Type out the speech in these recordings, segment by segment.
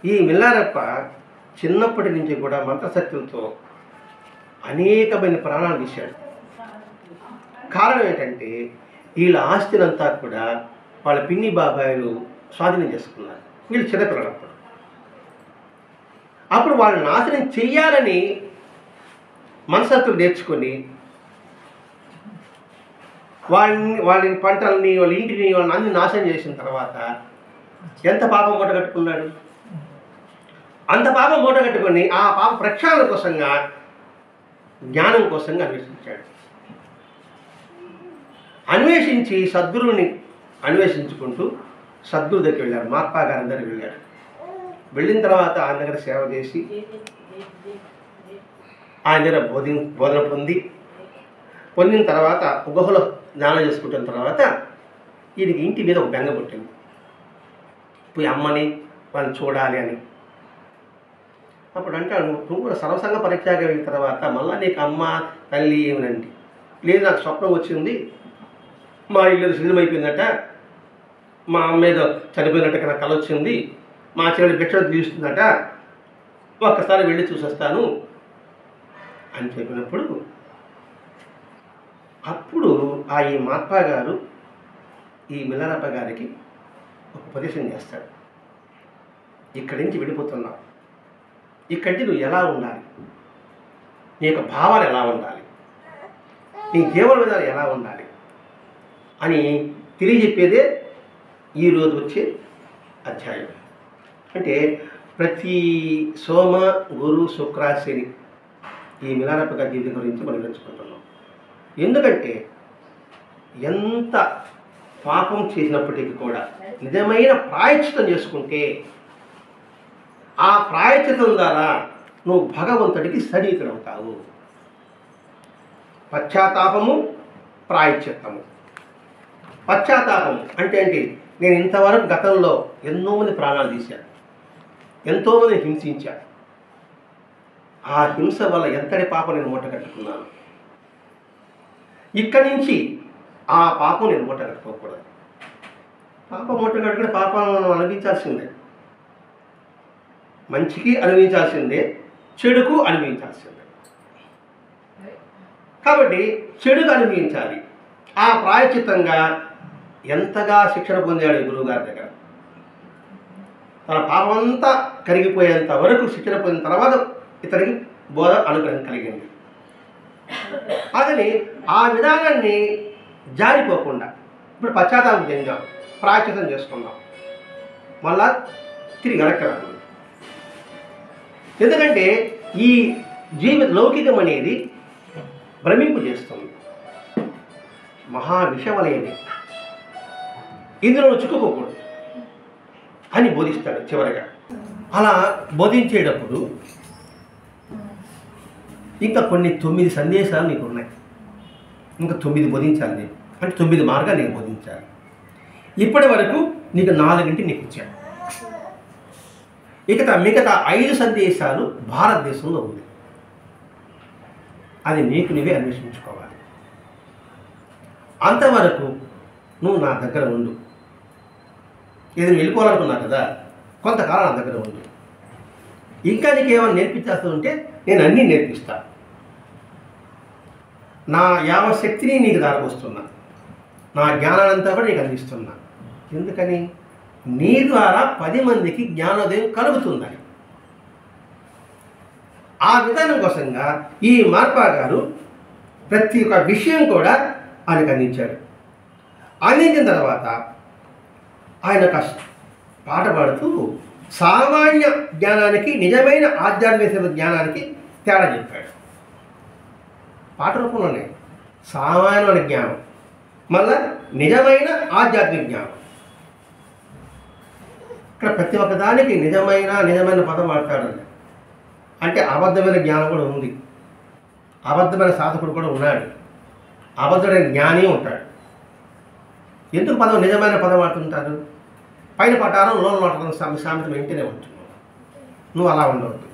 ఈ మిల్లారప్ప చిన్నప్పటి నుంచి కూడా మంత్రశక్తులతో అనేకమైన ప్రాణాలు తీశాడు. కారణం ఏంటంటే వీళ్ళ ఆస్తినంతా కూడా వాళ్ళ పిన్ని బాబాయిలు స్వాధీనం చేసుకున్నారు. వీళ్ళు చిన్నపిల్లలప్పుడు. అప్పుడు వాళ్ళు నాశనం చెయ్యాలని మనసత్తులు నేర్చుకొని వాళ్ళ పంటల్ని, వాళ్ళ ఇంటిని, వాళ్ళని అన్ని నాశనం చేసిన తర్వాత ఎంత పాపం మూట కట్టుకున్నాడు. అంత పాపం మూట కట్టుకొని ఆ పాప ప్రక్షాళన కోసంగా, జ్ఞానం కోసంగా అన్వేషించాడు. అన్వేషించి సద్గురువుని అన్వేషించుకుంటూ సద్గురు దగ్గరికి వెళ్ళారు. మహాత్మా గారి దగ్గరికి వెళ్ళాడు. వెళ్ళిన తర్వాత ఆయన దగ్గర సేవ చేసి ఆయన దగ్గర బోధన పొందిన తర్వాత గుహలో జ్ఞానం చేసుకుంటున్న తర్వాత ఈయనకి ఇంటి మీద ఒక బెంగ పుట్టింది. పోయి అమ్మని వాళ్ళని చూడాలి అని. అప్పుడు అంటాడు, నువ్వు కూడా సర్వసంగ పరిత్యాగం అయిన తర్వాత మళ్ళీ నీకు అమ్మ తల్లి ఏమనండి. లేదు, నాకు స్వప్నం వచ్చింది, మా ఇల్లు శిథిలమైపోయిందట, మా అమ్మ ఏదో చనిపోయినట్టుగా నాకు కల వచ్చింది, మా చెల్లి భిక్ష తీస్తుందట, ఒక్కసారి వెళ్ళి చూసొస్తాను అని చెప్పినప్పుడు అప్పుడు ఈ మహాత్మా గారు ఈ మిల్లారప్ప గారికి ఒక ఉపదేశం చేస్తాడు. ఇక్కడి నుంచి వెళ్ళిపోతున్నావు, ఇక్కడి నుంచి నువ్వు ఎలా ఉండాలి, నీ యొక్క భావాలు ఎలా ఉండాలి, నీ జీవన విధానం ఎలా ఉండాలి అని తెలియజెప్పేదే ఈరోజు వచ్చే అధ్యాయం. అంటే ప్రతి సోమ, గురు, శుక్ర, శని ఈ మిల్లారప్ప గారి జీవితం గురించి మనం నేర్చుకుంటున్నాం. ఎందుకంటే ఎంత పాపం చేసినప్పటికీ కూడా నిజమైన ప్రాయశ్చితం చేసుకుంటే ఆ ప్రాయశ్చితం ద్వారా నువ్వు భగవంతుడికి సన్నిహితుడవుతావు. పశ్చాత్తాపము, ప్రాయశ్చిత్తము. పశ్చాత్తాపము అంటే ఏంటి? నేను ఇంతవరకు గతంలో ఎన్నో మంది ప్రాణాలు తీశాను, ఎంతోమంది హింసించాను. ఆ హింస వల్ల ఎంతటి పాపం నేను మూట కట్టుకున్నాను. ఇక్కడి నుంచి ఆ పాపం నేను మూట కట్టుకోకూడదు. పాపం మూట కట్టుకుని పాపం అనుభవించాల్సిందే. మంచికి అనుభవించాల్సిందే, చెడుకు అనుభవించాల్సిందే. కాబట్టి చెడుకు అనుభవించాలి. ఆ ప్రాయశ్చిత్తంగా ఎంతగా శిక్షణ పొందాడు గురువు గారి దగ్గర. తన పాపమంతా కరిగిపోయేంత వరకు శిక్షణ పొందిన తర్వాత ఇతనికి బోధ అనుగ్రహం కలిగింది. అదని ఆ విధానాన్ని జారిపోకుండా ఇప్పుడు పశ్చాత్తాపం చెందాం, ప్రాయశ్చిత్తం చేసుకున్నాం, మళ్ళా తిరిగి వెనక్కి. ఎందుకంటే ఈ లౌకికం అనేది భ్రమింపు చేస్తుంది, మహా విషవలయమే, ఇందులో చిక్కుకోకూడదు అని బోధిస్తాడు చివరగా. అలా బోధించేటప్పుడు ఇంకా కొన్ని 9 సందేశాలు నీకు ఉన్నాయి. ఇంకా 9 బోధించాలి నేను, అంటే 9 మార్గాలు నేను బోధించాలి. ఇప్పటి వరకు నీకు 4 నీకు ఇచ్చాను. మిగతా 5 సందేశాలు భారతదేశంలో ఉంది. అది నీకు నువ్వే అన్వేషించుకోవాలి. అంతవరకు నువ్వు నా దగ్గర ఉండు. ఏదైనా వెళ్ళిపోవాలనుకున్నా కదా, కొంతకాలం నా దగ్గర ఉండు. ఇంకా నీకు ఏమైనా నేర్పించేస్తూ ఉంటే నేను అన్నీ నేర్పిస్తా. నా యావశక్తిని నీకు దారిపోస్తున్నా, నా జ్ఞానానంతా కూడా నీకు అందిస్తున్నా. ఎందుకని? నీ ద్వారా 10 మందికి జ్ఞానోదయం కలుగుతుందని. ఆ విధానం కోసంగా ఈ మహాత్మా గారు ప్రతి ఒక్క విషయం కూడా ఆయనకు అందించాడు. అందించిన తర్వాత ఆయన పాట పాడుతూ సామాన్య జ్ఞానానికి, నిజమైన ఆధ్యాత్మిక జ్ఞానానికి తేడా చెప్పాడు. పాట రూపంలోనే సామాన్యమైన జ్ఞానం, మళ్ళా నిజమైన ఆధ్యాత్మిక జ్ఞానం. ఇక్కడ ప్రతి ఒక్క దానికి నిజమైన పదం వాడతాడు. అంటే అబద్ధమైన జ్ఞానం కూడా ఉంది, అబద్ధమైన సాధకుడు కూడా ఉన్నాడు, అబద్ధమైన జ్ఞాని ఉంటాడు. ఎందుకు నిజమైన పదం వాడుతుంటారు? పైన పటారం లోన్ నోటం సామెత వెంటనే ఉంటున్నావు. నువ్వు అలా ఉండవద్దు.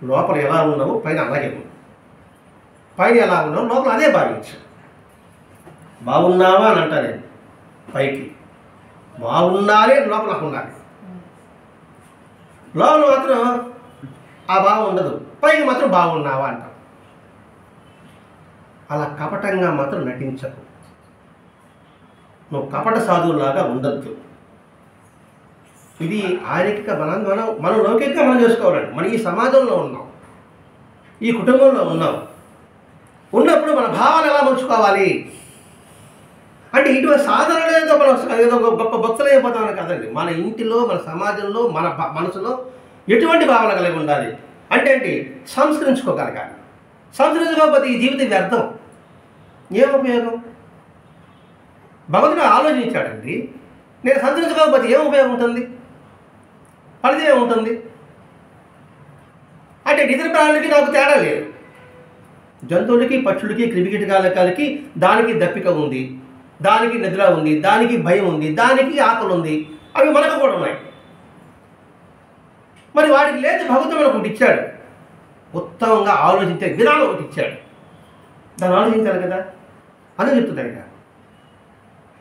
లోపల ఎలా ఉన్నావు పైన అలాగే ఉన్నావు, పైన ఎలా ఉన్నావు లోపల అదే భావించు. బాగున్నావా అని అంటా నేను, పైకి బాగుండాలి లోపల ఉండాలి. లోపల మాత్రం ఆ భావం ఉండదు, పైకి మాత్రం బాగున్నావా అంటాం. అలా కపటంగా మాత్రం నటించకు. నువ్వు కపట సాధువులాగా ఉండద్దు. ఇది ఆర్థిక మనం లౌకికంగా మనం చేసుకోవాలండి. మనం ఈ సమాజంలో ఉన్నాం, ఈ కుటుంబంలో ఉన్నాం. ఉన్నప్పుడు మన భావాలు ఎలా మలుచుకోవాలి అంటే ఇటువంటి సాధనలు ఏదో గొప్ప భక్తులు అయిపోతామని కదండి. మన ఇంటిలో, మన సమాజంలో, మన మనసులో ఎటువంటి భావన కలిగి ఉండాలి అంటే ఏంటి? సంస్కరించుకోగలగాలి. సంస్కరించుకోకపోతే ఈ జీవితం వ్యర్థం. ఏం ఉపయోగం? భగవంతుడు ఆలోచించాడండి. నేను సంస్కరించుకోకపోతే ఏం ఉపయోగం ఉంటుంది? ఫలితం ఏముంటుంది అంటే ఇతర ప్రాణులకి నాకు తేడా లేదు. జంతువులకి, పక్షులకి, క్రిమికీటకాలకి దానికి దప్పిక ఉంది, దానికి నిద్ర ఉంది, దానికి భయం ఉంది, దానికి ఆకలి ఉంది. అవి మనకు కూడా ఉన్నాయి. మరి వాడికి లేదు, భగవంతుడు ఒకటి ఇచ్చాడు. ఉత్తమంగా ఆలోచించే విధానం ఒకటి ఇచ్చాడు. దాన్ని ఆలోచించాలి కదా అని చెప్తున్నాడు.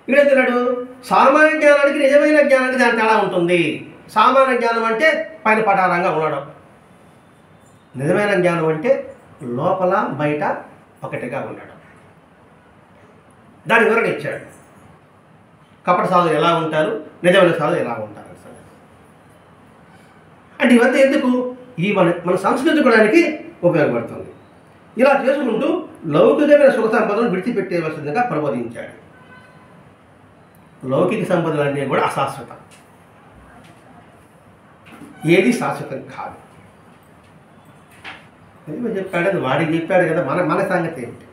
ఇక్కడ చెప్తున్నాడు సామాన్య జ్ఞానానికి నిజమైన జ్ఞానానికి దాని తేడా ఉంటుంది. సామాన్య జ్ఞానం అంటే పైన పటారంగా ఉండడం, నిజమైన జ్ఞానం అంటే లోపల బయట ఒకటిగా ఉండడం. దాని వివరణ ఇచ్చాడు. కపట సాధువులు ఎలా ఉంటారు, నిజమైన సాధువులు ఎలా ఉంటారు అంటే ఇవంతా ఎందుకు? ఈ మన సంస్కరించుకోవడానికి ఉపయోగపడుతుంది. ఇలా చేసుకుంటూ లౌకికమైన సుఖ సంపదలను విడిచిపెట్టేవలసిందిగా ప్రబోధించాడు. లౌకిక సంపదలన్నీ కూడా అశాశ్వతం, ఏది శాశ్వతం కాదు. చెప్పాడు, అది వాడికి చెప్పాడు కదా. మన సంగతి ఏంటి?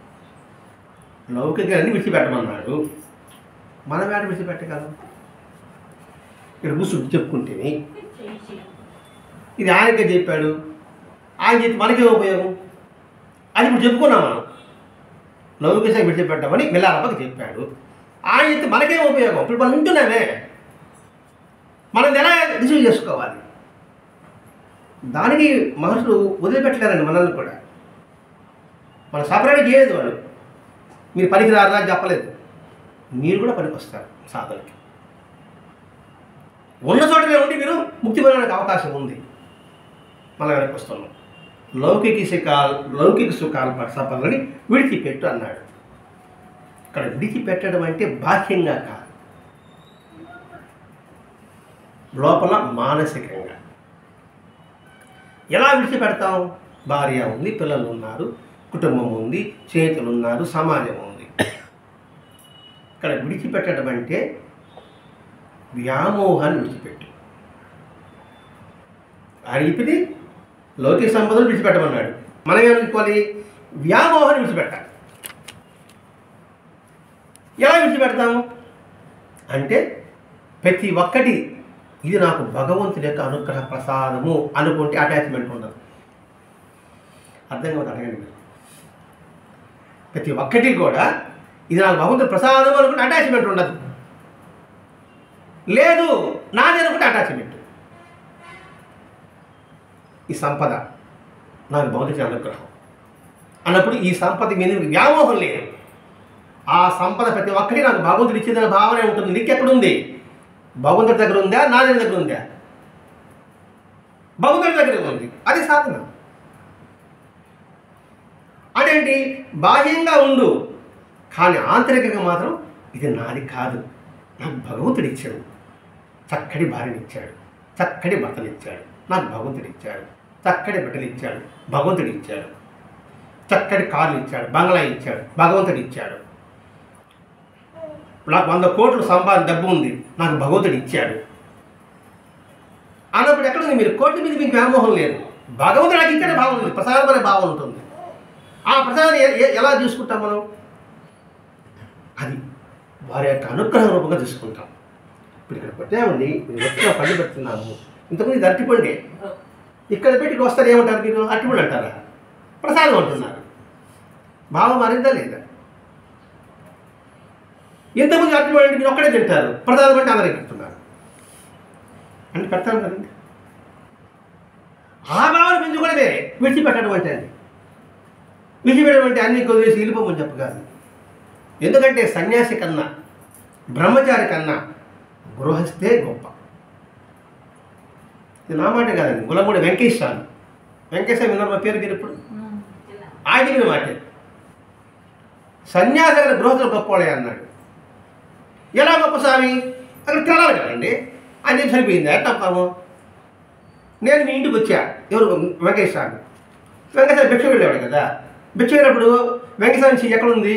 లౌకికాన్ని విడిచిపెట్టమన్నాడు, మనం వాడిని విడిచిపెట్టగలం? ఇక్కడ కూర్చుంటూ చెప్పుకుంటేనే ఇది ఆయనకే చెప్పాడు, ఆయన చెప్పి మనకే ఉపయోగం. అది ఇప్పుడు చెప్పుకున్నాం మనం. లౌకిక విడిచిపెట్టమని మిల్లారప్పకి చెప్పాడు, ఆయన చెప్తే మనకేం ఉపయోగం? ఇప్పుడు మనం వింటున్నామే, మనం ఎలా రిసీవ్ చేసుకోవాలి? దానికి మనుషులు వదిలిపెట్టలేరండి మనల్ని కూడా. మన సపరేట్ చేయలేదు వాళ్ళు. మీరు పనికి రారా అని చెప్పలేదు, మీరు కూడా పనికి వస్తారు సాధనకి. ఉన్న చోటనే ఉండి మీరు ముక్తి పొందడానికి అవకాశం ఉంది. మనం వెనక్కి వస్తున్నాం. లౌకిక సుఖాల సంపదని విడిచిపెట్టు అన్నాడు. ఇక్కడ విడిచిపెట్టడం అంటే బాహ్యంగా కాదు, లోపల మానసికంగా. ఎలా విడిచిపెడతాం? భార్య ఉంది, పిల్లలు ఉన్నారు, కుటుంబం ఉంది, స్నేహితులు ఉన్నారు, సమాజం ఉంది. ఇక్కడ విడిచిపెట్టడం అంటే వ్యామోహాన్ని విడిచిపెట్టు. ఆయన చెప్పింది లౌకిక సంపదలు విడిచిపెట్టమన్నాడు. మనం ఏమనుకోవాలి? వ్యామోహాన్ని విడిచిపెట్టాలి. ఎలా విడిచిపెడతాము అంటే ప్రతి ఒక్కటి ఇది నాకు భగవంతుడి యొక్క అనుగ్రహ ప్రసాదము అనుకుంటే అటాచ్మెంట్ ఉండదు. అర్థం కాదు, అడగండి మీరు. ప్రతి ఒక్కటి కూడా ఇది నాకు భగవంతుడి ప్రసాదం అనుకుంటే అటాచ్మెంట్ ఉండదు. లేదు, నాది అనుకుంటే అటాచ్మెంట్. ఈ సంపద నాకు భగవంతుడి అనుగ్రహం అన్నప్పుడు ఈ సంపద మీద వ్యామోహం లేదు. ఆ సంపద ప్రతి ఒక్కటి నాకు భగవంతుడు ఇచ్చిందనే భావనే ఉంటుంది. నీకెక్కడుంది? భగవంతుడి దగ్గర ఉందా, నా దగ్గర ఉందా? భగవంతుడి దగ్గర ఉంది. అది సాధన. అదేంటి? బాహ్యంగా ఉండు, కానీ ఆంతరికంగా మాత్రం ఇది నాది కాదు, నాకు భగవంతుడు ఇచ్చాడు. చక్కటి భార్యని ఇచ్చాడు, చక్కటి భర్తలు ఇచ్చాడు, నాకు భగవంతుడు ఇచ్చాడు. చక్కటి బిడ్డలు ఇచ్చాడు, భగవంతుడు ఇచ్చాడు. చక్కటి కార్లు ఇచ్చాడు, బంగ్లా ఇచ్చాడు, భగవంతుడు ఇచ్చాడు. నాకు 100 కోట్లు సంపాదన డబ్బు ఉంది, నాకు భగవంతుడు ఇచ్చాడు అన్నప్పుడు ఎక్కడుంది? మీరు కోట్ల మీద మీకు వ్యామోహం లేదు. భగవంతుడు నాకు ఇచ్చాడే భావం ఉంది, ప్రసాదం అనే భావం ఉంటుంది. ఆ ప్రసాదం ఎలా చూసుకుంటాం మనం? అది వారి యొక్క అనుగ్రహ రూపంగా చూసుకుంటాం. ఇప్పుడు ఇక్కడ పెట్టామండి, మీరు వచ్చిన పండు పెడుతున్నాము. ఇంతకుముందు ఇది అరటిపండి, ఇక్కడ పెట్టి వస్తారు ఏమంటారు మీరు? అరటిపండు అంటారా? ప్రసాదం అంటున్నారు. భావం మారిందా లేదా? ఇంతకుముందు అరటిపండు అంటే మీరు ఒక్కడే తింటారు, ప్రసాదం అంటే అందరికీ పెడుతున్నారు అంటే పెడతాను కదండి. ఆ భావాన్ని పెంచుకోవడమే విడిచిపెట్టడం అంటే. అండి విడిచిపెట్టడం అంటే అన్ని కొద్దిసేసి వెళ్ళిపోమని చెప్పు కాదు. ఎందుకంటే సన్యాసి కన్నా, బ్రహ్మచారి కన్నా గృహస్థే గొప్ప. ఇది నా మాట కాదండి, గులమూడి వెంకటేశ్వర విన్నారు మా పేరు ఇప్పుడు ఆయన చెప్పిన మాట. సన్యాసి గారి గృహస్థులు గొప్పవాడే అన్నాడు. ఎలా గొప్ప స్వామి అక్కడ తెలాలి కదండి. ఆయన చెప్పి సరిపోయింది, ఎట్లా నమ్ముతాము? నేను మీ ఇంటికి వచ్చా, ఎవరు వెంకటేశ్వర భిక్ష వెళ్ళేవాడు కదా. భిక్ష వెళ్ళినప్పుడు వెంకటేశ్వర చెయ్యి ఎక్కడుంది,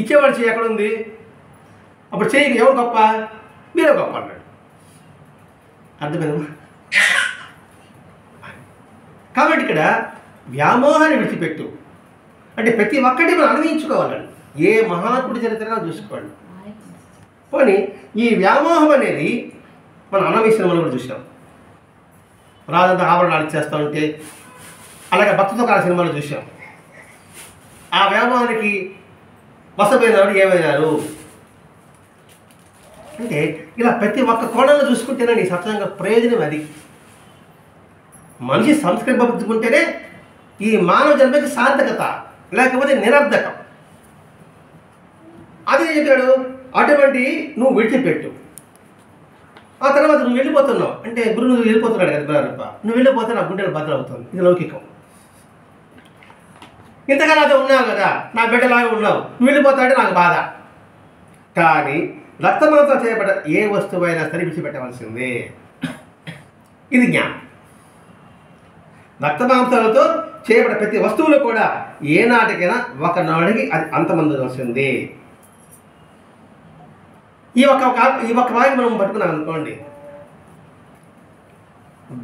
ఇచ్చేవాడు చెయ్యి ఎక్కడుంది? అప్పుడు చెయ్యి ఎవరు గొప్ప? మీరే గొప్ప అన్నాడు. అర్థమైందమ్మా? కాబట్టి ఇక్కడ వ్యామోహాన్ని విడిచిపెట్టు అంటే ప్రతి ఒక్కటి మనం అనుభవించుకోవాలండి. ఏ మహాత్ముడి చరిత్రగా చూసుకోండి. పోనీ ఈ వ్యామోహం అనేది మనం అన్నమయ్య సినిమాలో కూడా చూసాం. రాజంతా ఆభరణాలు ఇచ్చేస్తూ ఉంటే, అలాగే భక్తితో కాల సినిమాలో చూసాం. ఆ వ్యామోహానికి వసపోయినవాడు ఏమైనారు అంటే ఇలా ప్రతి ఒక్క కోణంలో చూసుకుంటేనే నీ సత్సంగ ప్రయోజనం అది. మనిషి సంస్కరింపబుద్దుకుంటేనే ఈ మానవ జన్మకి సార్థకత, లేకపోతే నిరర్ధకం. అది చెప్పాడు. అటువంటి నువ్వు విడిచిపెట్టు. ఆ తర్వాత నువ్వు వెళ్ళిపోతున్నావు అంటే గురువు నువ్వు వెళ్ళిపోతున్నాడు కదా బిలారప్ప, నువ్వు వెళ్ళిపోతే నా గుండెలు బద్దలవుతుంది. ఇది లౌకికం. ఇంతకాలం అయితే ఉన్నావు కదా, నా బిడ్డలాగా ఉన్నావు, నువ్వు వెళ్ళిపోతాడంటే నాకు బాధ. కానీ రక్తమాంసం చేయబడ్డ ఏ వస్తువైనా సరే విడిచిపెట్టవలసిందే. ఇది జ్ఞానం. రక్తమాంసాలతో చేయబడ్డ ప్రతి వస్తువులు కూడా ఏనాటికైనా ఒకనాడికి అది అంతమందవలసిందే. ఈ ఒక్క వాయి మనం పట్టుకున్నాం అనుకోండి,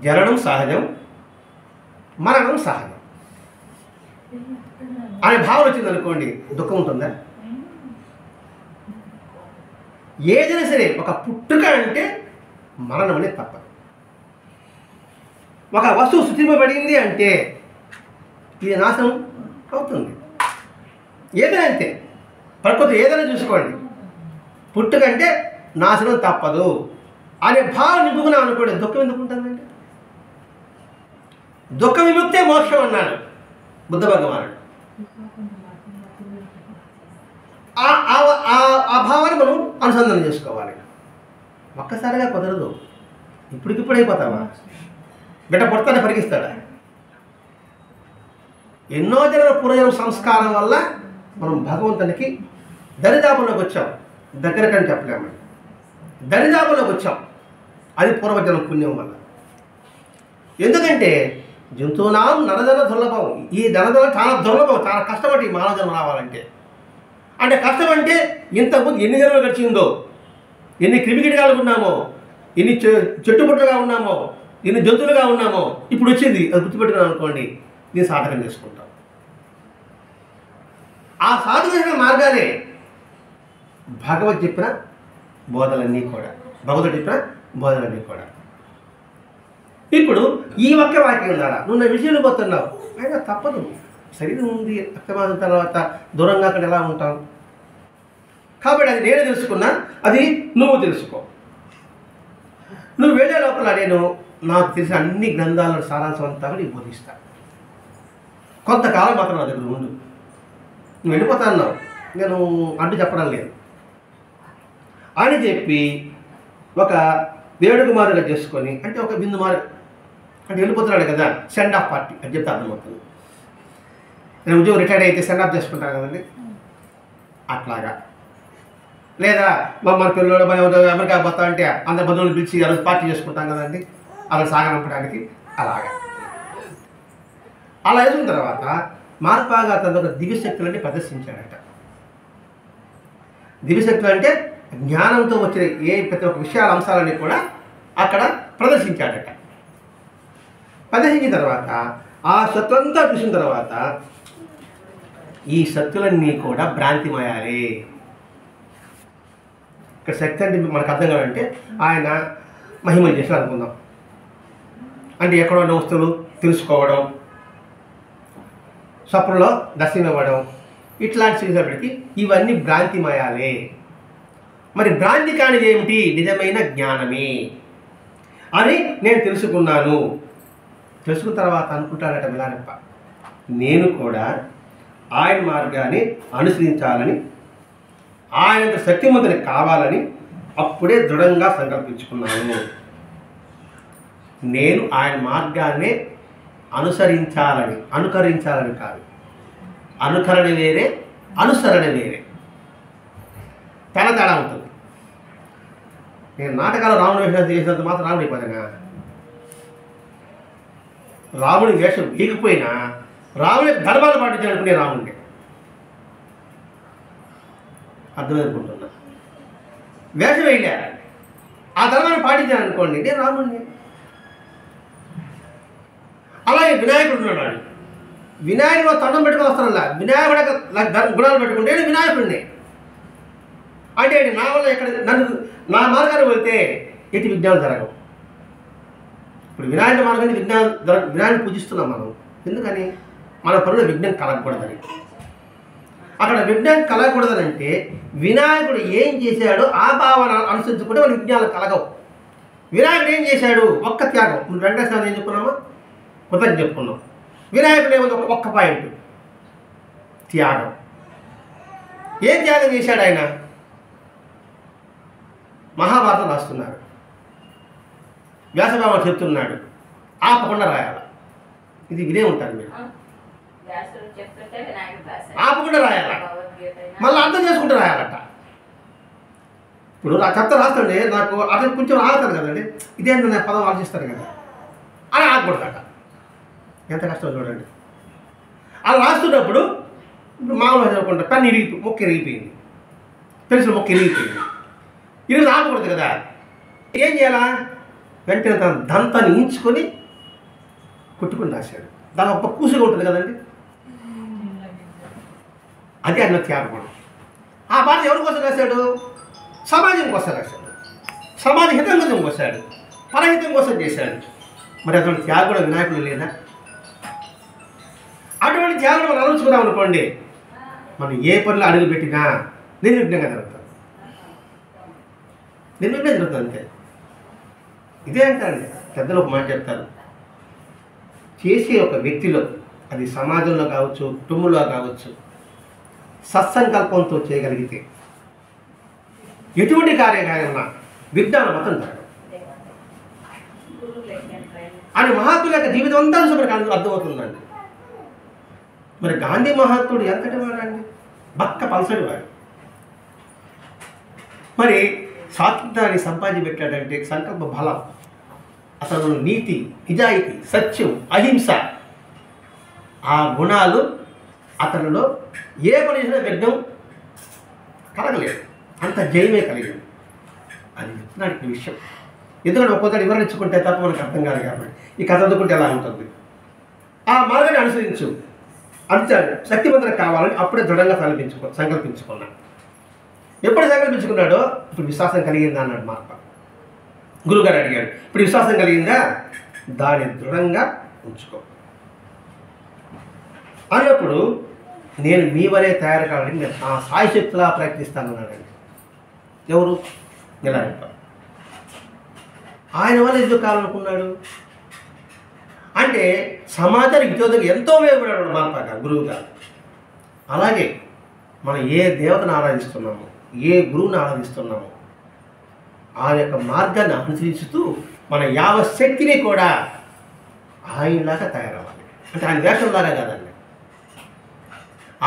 జననం సహజం, మరణం సహజం అనే భావన వచ్చింది అనుకోండి, దుఃఖం ఉంటుందా? ఏదైనా సరే ఒక పుట్టుక అంటే మరణం అనేది తప్పదు. ఒక వస్తువు శుద్ధింపబడింది అంటే ఇది నాశనం అవుతుంది. ఏదైనా అంతే, ప్రకృతి ఏదైనా చూసుకోండి, పుట్టుకంటే నాశనం తప్పదు అనే భావం నింపుకున్నాం అనుకోండి, దుఃఖం ఎందుకు ఉంటుందండి? దుఃఖ విముక్తే మోక్షం అన్నాడు బుద్ధ భగవానుడు. ఆ భావాన్ని మనం అనుసంధానం చేసుకోవాలి. ఒక్కసారిగా కుదరదు. ఇప్పటికిప్పుడు అయిపోతావా? బిడ్డ పుడతానే పరిగిస్తాడా? ఎన్నో జన్మ పూర్వజన్మ సంస్కారం వల్ల మనం భగవంతునికి దరిదాపుల్లోకి వచ్చాం. దగ్గర కానీ చెప్పలేమండి, దరిదాపుల్లోకి వచ్చాం. అది పూర్వజన్మ పుణ్యం వల్ల. ఎందుకంటే జంతువునాం నరజన దుర్లభం. ఈ ధనజన చాలా దుర్లభం, చాలా కష్టపడి ఈ మానవ జన్మ రావాలంటే. అంటే కష్టం అంటే ఇంతకుముందు ఎన్ని జన్మలు గడిచిందో, ఎన్ని క్రిమికీటకాలు ఉన్నామో, ఎన్ని చెట్టుపుట్టలుగా ఉన్నామో, ఎన్ని జంతువులుగా ఉన్నామో, ఇప్పుడు వచ్చింది అది గుర్తుపెట్టుకున్నాం అనుకోండి, నేను సాధకం చేసుకుంటాం. ఆ సాధకమైన మార్గాలే భగవద్ చెప్పిన బోధలన్నీ కూడా, భగవద్గీత చెప్పిన బోధలన్నీ కూడా. ఇప్పుడు ఈ ఒక్క వాక్యం ద్వారా నువ్వు నా విషయంలో పోతున్నావు, అయినా తప్పదు. శరీరం ఉంది, రక్తమాసం తర్వాత దూరంగా అక్కడ ఎలా ఉంటాం? కాబట్టి అది నేను తెలుసుకున్నా, అది నువ్వు తెలుసుకో. నువ్వు వెళ్ళే లోపల నేను నాకు తెలిసిన అన్ని గ్రంథాల సారాంశం అంతా నీకు బోధిస్తాను. కొంతకాలం మాత్రం నా దగ్గర ఉండు. నువ్వు వెళ్ళిపోతా అన్నావు, నేను అడ్డు చెప్పడం లేదు అని చెప్పి ఒక దేవుడి కుమారుగా చేసుకొని, అంటే ఒక బిందు మారు అంటే వెళ్ళిపోతున్నాడు కదా, సెండ్ ఆఫ్ పార్టీ అని చెప్తే అర్థమవుతుంది. నేను ఉద్యోగం రిటైర్డ్ అయితే సెండ్ ఆఫ్ చేసుకుంటాను కదండి, అట్లాగా. లేదా మన పిల్లలు మన అమెరికా పోతా అంటే అందరి బంధువులు పిలిచి ఆ రోజు పార్టీ చేసుకుంటాం కదండి, అలా సాగనంపడానికి. అలాగా అలా వేసిన తర్వాత మార్పాగా తన ఒక దివ్యశక్తులని ప్రదర్శించాడట. దివ్యశక్తులు అంటే జ్ఞానంతో వచ్చిన ప్రతి ఒక్క విషయాల అంశాలన్నీ కూడా అక్కడ ప్రదర్శించాడట. ప్రదర్శించిన తర్వాత ఆ శక్తులంతా చూసిన తర్వాత ఈ శక్తులన్నీ కూడా భ్రాంతిమయాలే. ఇక్కడ శక్తి అంటే మనకు అర్థం కావాలంటే ఆయన మహిమలు చేసి అనుకుందాం. అంటే ఎక్కడో ఉన్న వస్తువులు తెలుసుకోవడం, స్వప్నంలో దర్శనం ఇవ్వడం, ఇట్లాంటి చేసేటప్పటికి ఇవన్నీ భ్రాంతిమయాలే. మరి భ్రాంతి కానిది ఏమిటి? నిజమైన జ్ఞానమే అని నేను తెలుసుకున్నాను. తెలుసుకున్న తర్వాత అనుకుంటాడట బిలారప్ప, నేను కూడా ఆయన మార్గాన్ని అనుసరించాలని, ఆయన శక్తివంతుని కావాలని అప్పుడే దృఢంగా సంకల్పించుకున్నాను నేను ఆయన మార్గాన్నే అనుకరించాలని కాదు. అనుకరణ వేరే, అనుసరణ వేరే, తేడా ఉంటుంది. నేను నాటకాలు రాముడి వేషం చేసినంత మాత్రం రాముడు అయిపోయినా, రాముడి వేషం వేయకపోయినా రాముడి ధర్మాలు పాటించాలనుకునే రాముడిని అర్థమనుకుంటున్నా. వేషం వేయలే, ఆ ధర్మాన్ని పాటించాలనుకోండి నేను రాముడిని. అలాగే వినాయకుడు ఉన్నాడు. వినాయకుడు తండం పెట్టుకుని వస్తానల్లా, వినాయకుడు గుణాలు పెట్టుకుంటే నేను వినాయకుడిని అంటే నా వల్ల ఎక్కడ నా మార్గాన్ని వెళ్తే ఎటు విజ్ఞానం జరగవు. ఇప్పుడు వినాయకుడి మార్గాన్ని వినాయకుడిని పూజిస్తున్నాం మనం. ఎందుకని? మన పనులు విఘ్నం కలగకూడదని. అక్కడ విఘ్నం కలగకూడదనంటే వినాయకుడు ఏం చేశాడో ఆ భావన అనుసరించుకుంటే మన విజ్ఞానం కలగవు. వినాయకుడు ఏం చేశాడు? ఒక్క త్యాగం. వెంకటేశ్వర ఏం చెప్పుకున్నామా? కృతజ్ఞత చెప్పుకున్నాం. వినాయకుడు ఏమో ఒక్క పాయింట్ త్యాగం. ఏం త్యాగం చేశాడు ఆయన? మహాభారతం రాస్తున్నారు, వ్యాసభావం చెప్తున్నాడు, ఆపకుండా రాయాల. ఇది వినే ఉంటారు మీరు. ఆపకుండా రాయాల, మళ్ళీ అర్థం చేసుకుంటూ రాయాలట. ఇప్పుడు ఆ చెప్తా రాస్తుండే నాకు అతను కొంచెం ఆగుతాను కదండి, ఇదేంటి నా పదం ఆలోచిస్తారు కదా అని ఆగకూడదట. ఎంత కష్టం చూడండి. అలా రాస్తున్నప్పుడు ఇప్పుడు మామూలుగా చదువుకుంటా పెన్ను మొక్క ఇరిగిపోయింది, పెన్సిల్ మొక్క ఇరిగిపోయింది. ఇది ఆపకూడదు కదా. ఏం చేయాలా? వెంటనే తన దంతాన్ని ఇంచుకొని కుట్టుకుని రాశాడు. దాని ఒక కూసుగా ఉంటుంది కదండి, అదే అన్న త్యాగం. ఆ బాధ ఎవరి కోసం రాశాడు? సమాజం కోసం రాశాడు, సమాజ హితం కోసం కోసాడు, పరహితం కోసం చేశాడు. మరి అటువంటి త్యాగుడు వినాయకుడు లేదా? అటువంటి త్యాగుడు మనం ఆలోచించుకున్నాం అనుకోండి, మనం ఏ పనులు అడుగు పెట్టినా నిర్విఘ్నంగా జరుగుతాం, నిర్విఘ్నంగా జరుగుతుంది అంతే. ఇదే అంటారండి పెద్దలు ఒక మాట చెప్తారు, చేసే ఒక వ్యక్తిలో, అది సమాజంలో కావచ్చు, కుటుంబంలో కావచ్చు, సత్సంకల్పంతో చేయగలిగితే ఎటువంటి కార్యక్రమం విజ్ఞానం మొత్తం జరగదు అని మహాత్ముల యొక్క జీవితం అంతా మనకు అర్థమవుతుందండి. మరి గాంధీ మహాత్ముడు ఎంతటి వాడండి? బక్క పలసడి వాడు. మరి స్వాతంత్రాన్ని సంపాదించి పెట్టాడంటే సంకల్ప బలం, అసలు నీతి, నిజాయితీ, సత్యం, అహింస, ఆ గుణాలు అతనిలో ఏ పని చేసినా విఘ్నం కలగలేదు, అంత జయమే కలిగింది. అది చెప్తున్నాడు ఈ విషయం. ఎందుకంటే ఒక్కొక్కటి వివరించుకుంటే తప్ప మనకు అర్థం కాదు కాబట్టి ఈ కథ చదువుకుంటే ఎలా ఉంటుంది. ఆ మార్గాన్ని అనుసరించు, అంచాడు శక్తివంతులకు కావాలని అప్పుడే దృఢంగా సంకల్పించుకున్నాడు. ఎప్పుడు సంకల్పించుకున్నాడో ఇప్పుడు విశ్వాసం కలిగిందా అన్నాడు మార్ప. గురువుగారు అడిగాడు, ఇప్పుడు విశ్వాసం కలిగిందా? దాన్ని దృఢంగా ఉంచుకో అన్నప్పుడు నేను మీ వరే తయారు కావాలని నేను నా సాయశక్తిలా ప్రయత్నిస్తానన్నాడండి. ఎవరు? నిలబెట్ట. ఆయన వల్ల ఎందుకు కావాలనుకున్నాడు అంటే సమాజానికి విద్యోధంగా ఎంతో ఉపయోగపడాడు మార్పాక గురువు గారు. అలాగే మనం ఏ దేవతను ఆరాధిస్తున్నామో, ఏ గురువుని ఆరాధిస్తున్నామో ఆ యొక్క మార్గాన్ని అనుసరిస్తూ మన యావశక్తిని కూడా ఆయనలాగా తయారవ్వాలి. అంటే ఆయన వేషంలాగా కాదండి,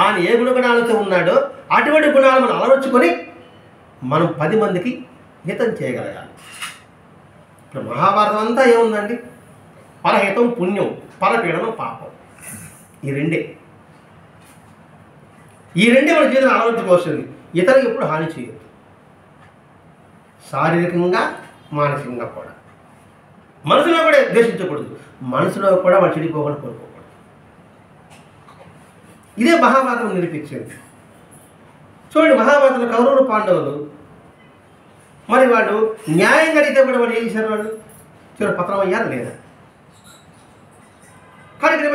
ఆయన ఏ గుణగుణాలతో ఉన్నాడో అటువంటి గుణాలు మనం అలవర్చుకొని మనం 10 మందికి హితం చేయగలగాలి. ఇప్పుడు మహాభారతం అంతా ఏముందండి? పరహితం పుణ్యం, పరపీడనం పాపం. ఈ రెండే మన జీవితం అలవర్చుకోవాల్సింది. ఇతరులకు ఎప్పుడు హాని చేయదు, శారీరకంగా మానసికంగా కూడా. మనసులో కూడా ద్వేషించకూడదు, మనసులో కూడా వాళ్ళు చెడిపోవాలని కోరుకోకూడదు. ఇదే మహాభారతం నిరూపించింది. చూడండి, మహాభారతంలో కౌరవులు పాండవులు మరి వాళ్ళు న్యాయంగా అడిగితే కూడా వాళ్ళు ఏం చేశారు? వాళ్ళు చివరి పత్రం అయ్యారు లేదా? కానీ ఇక్కడ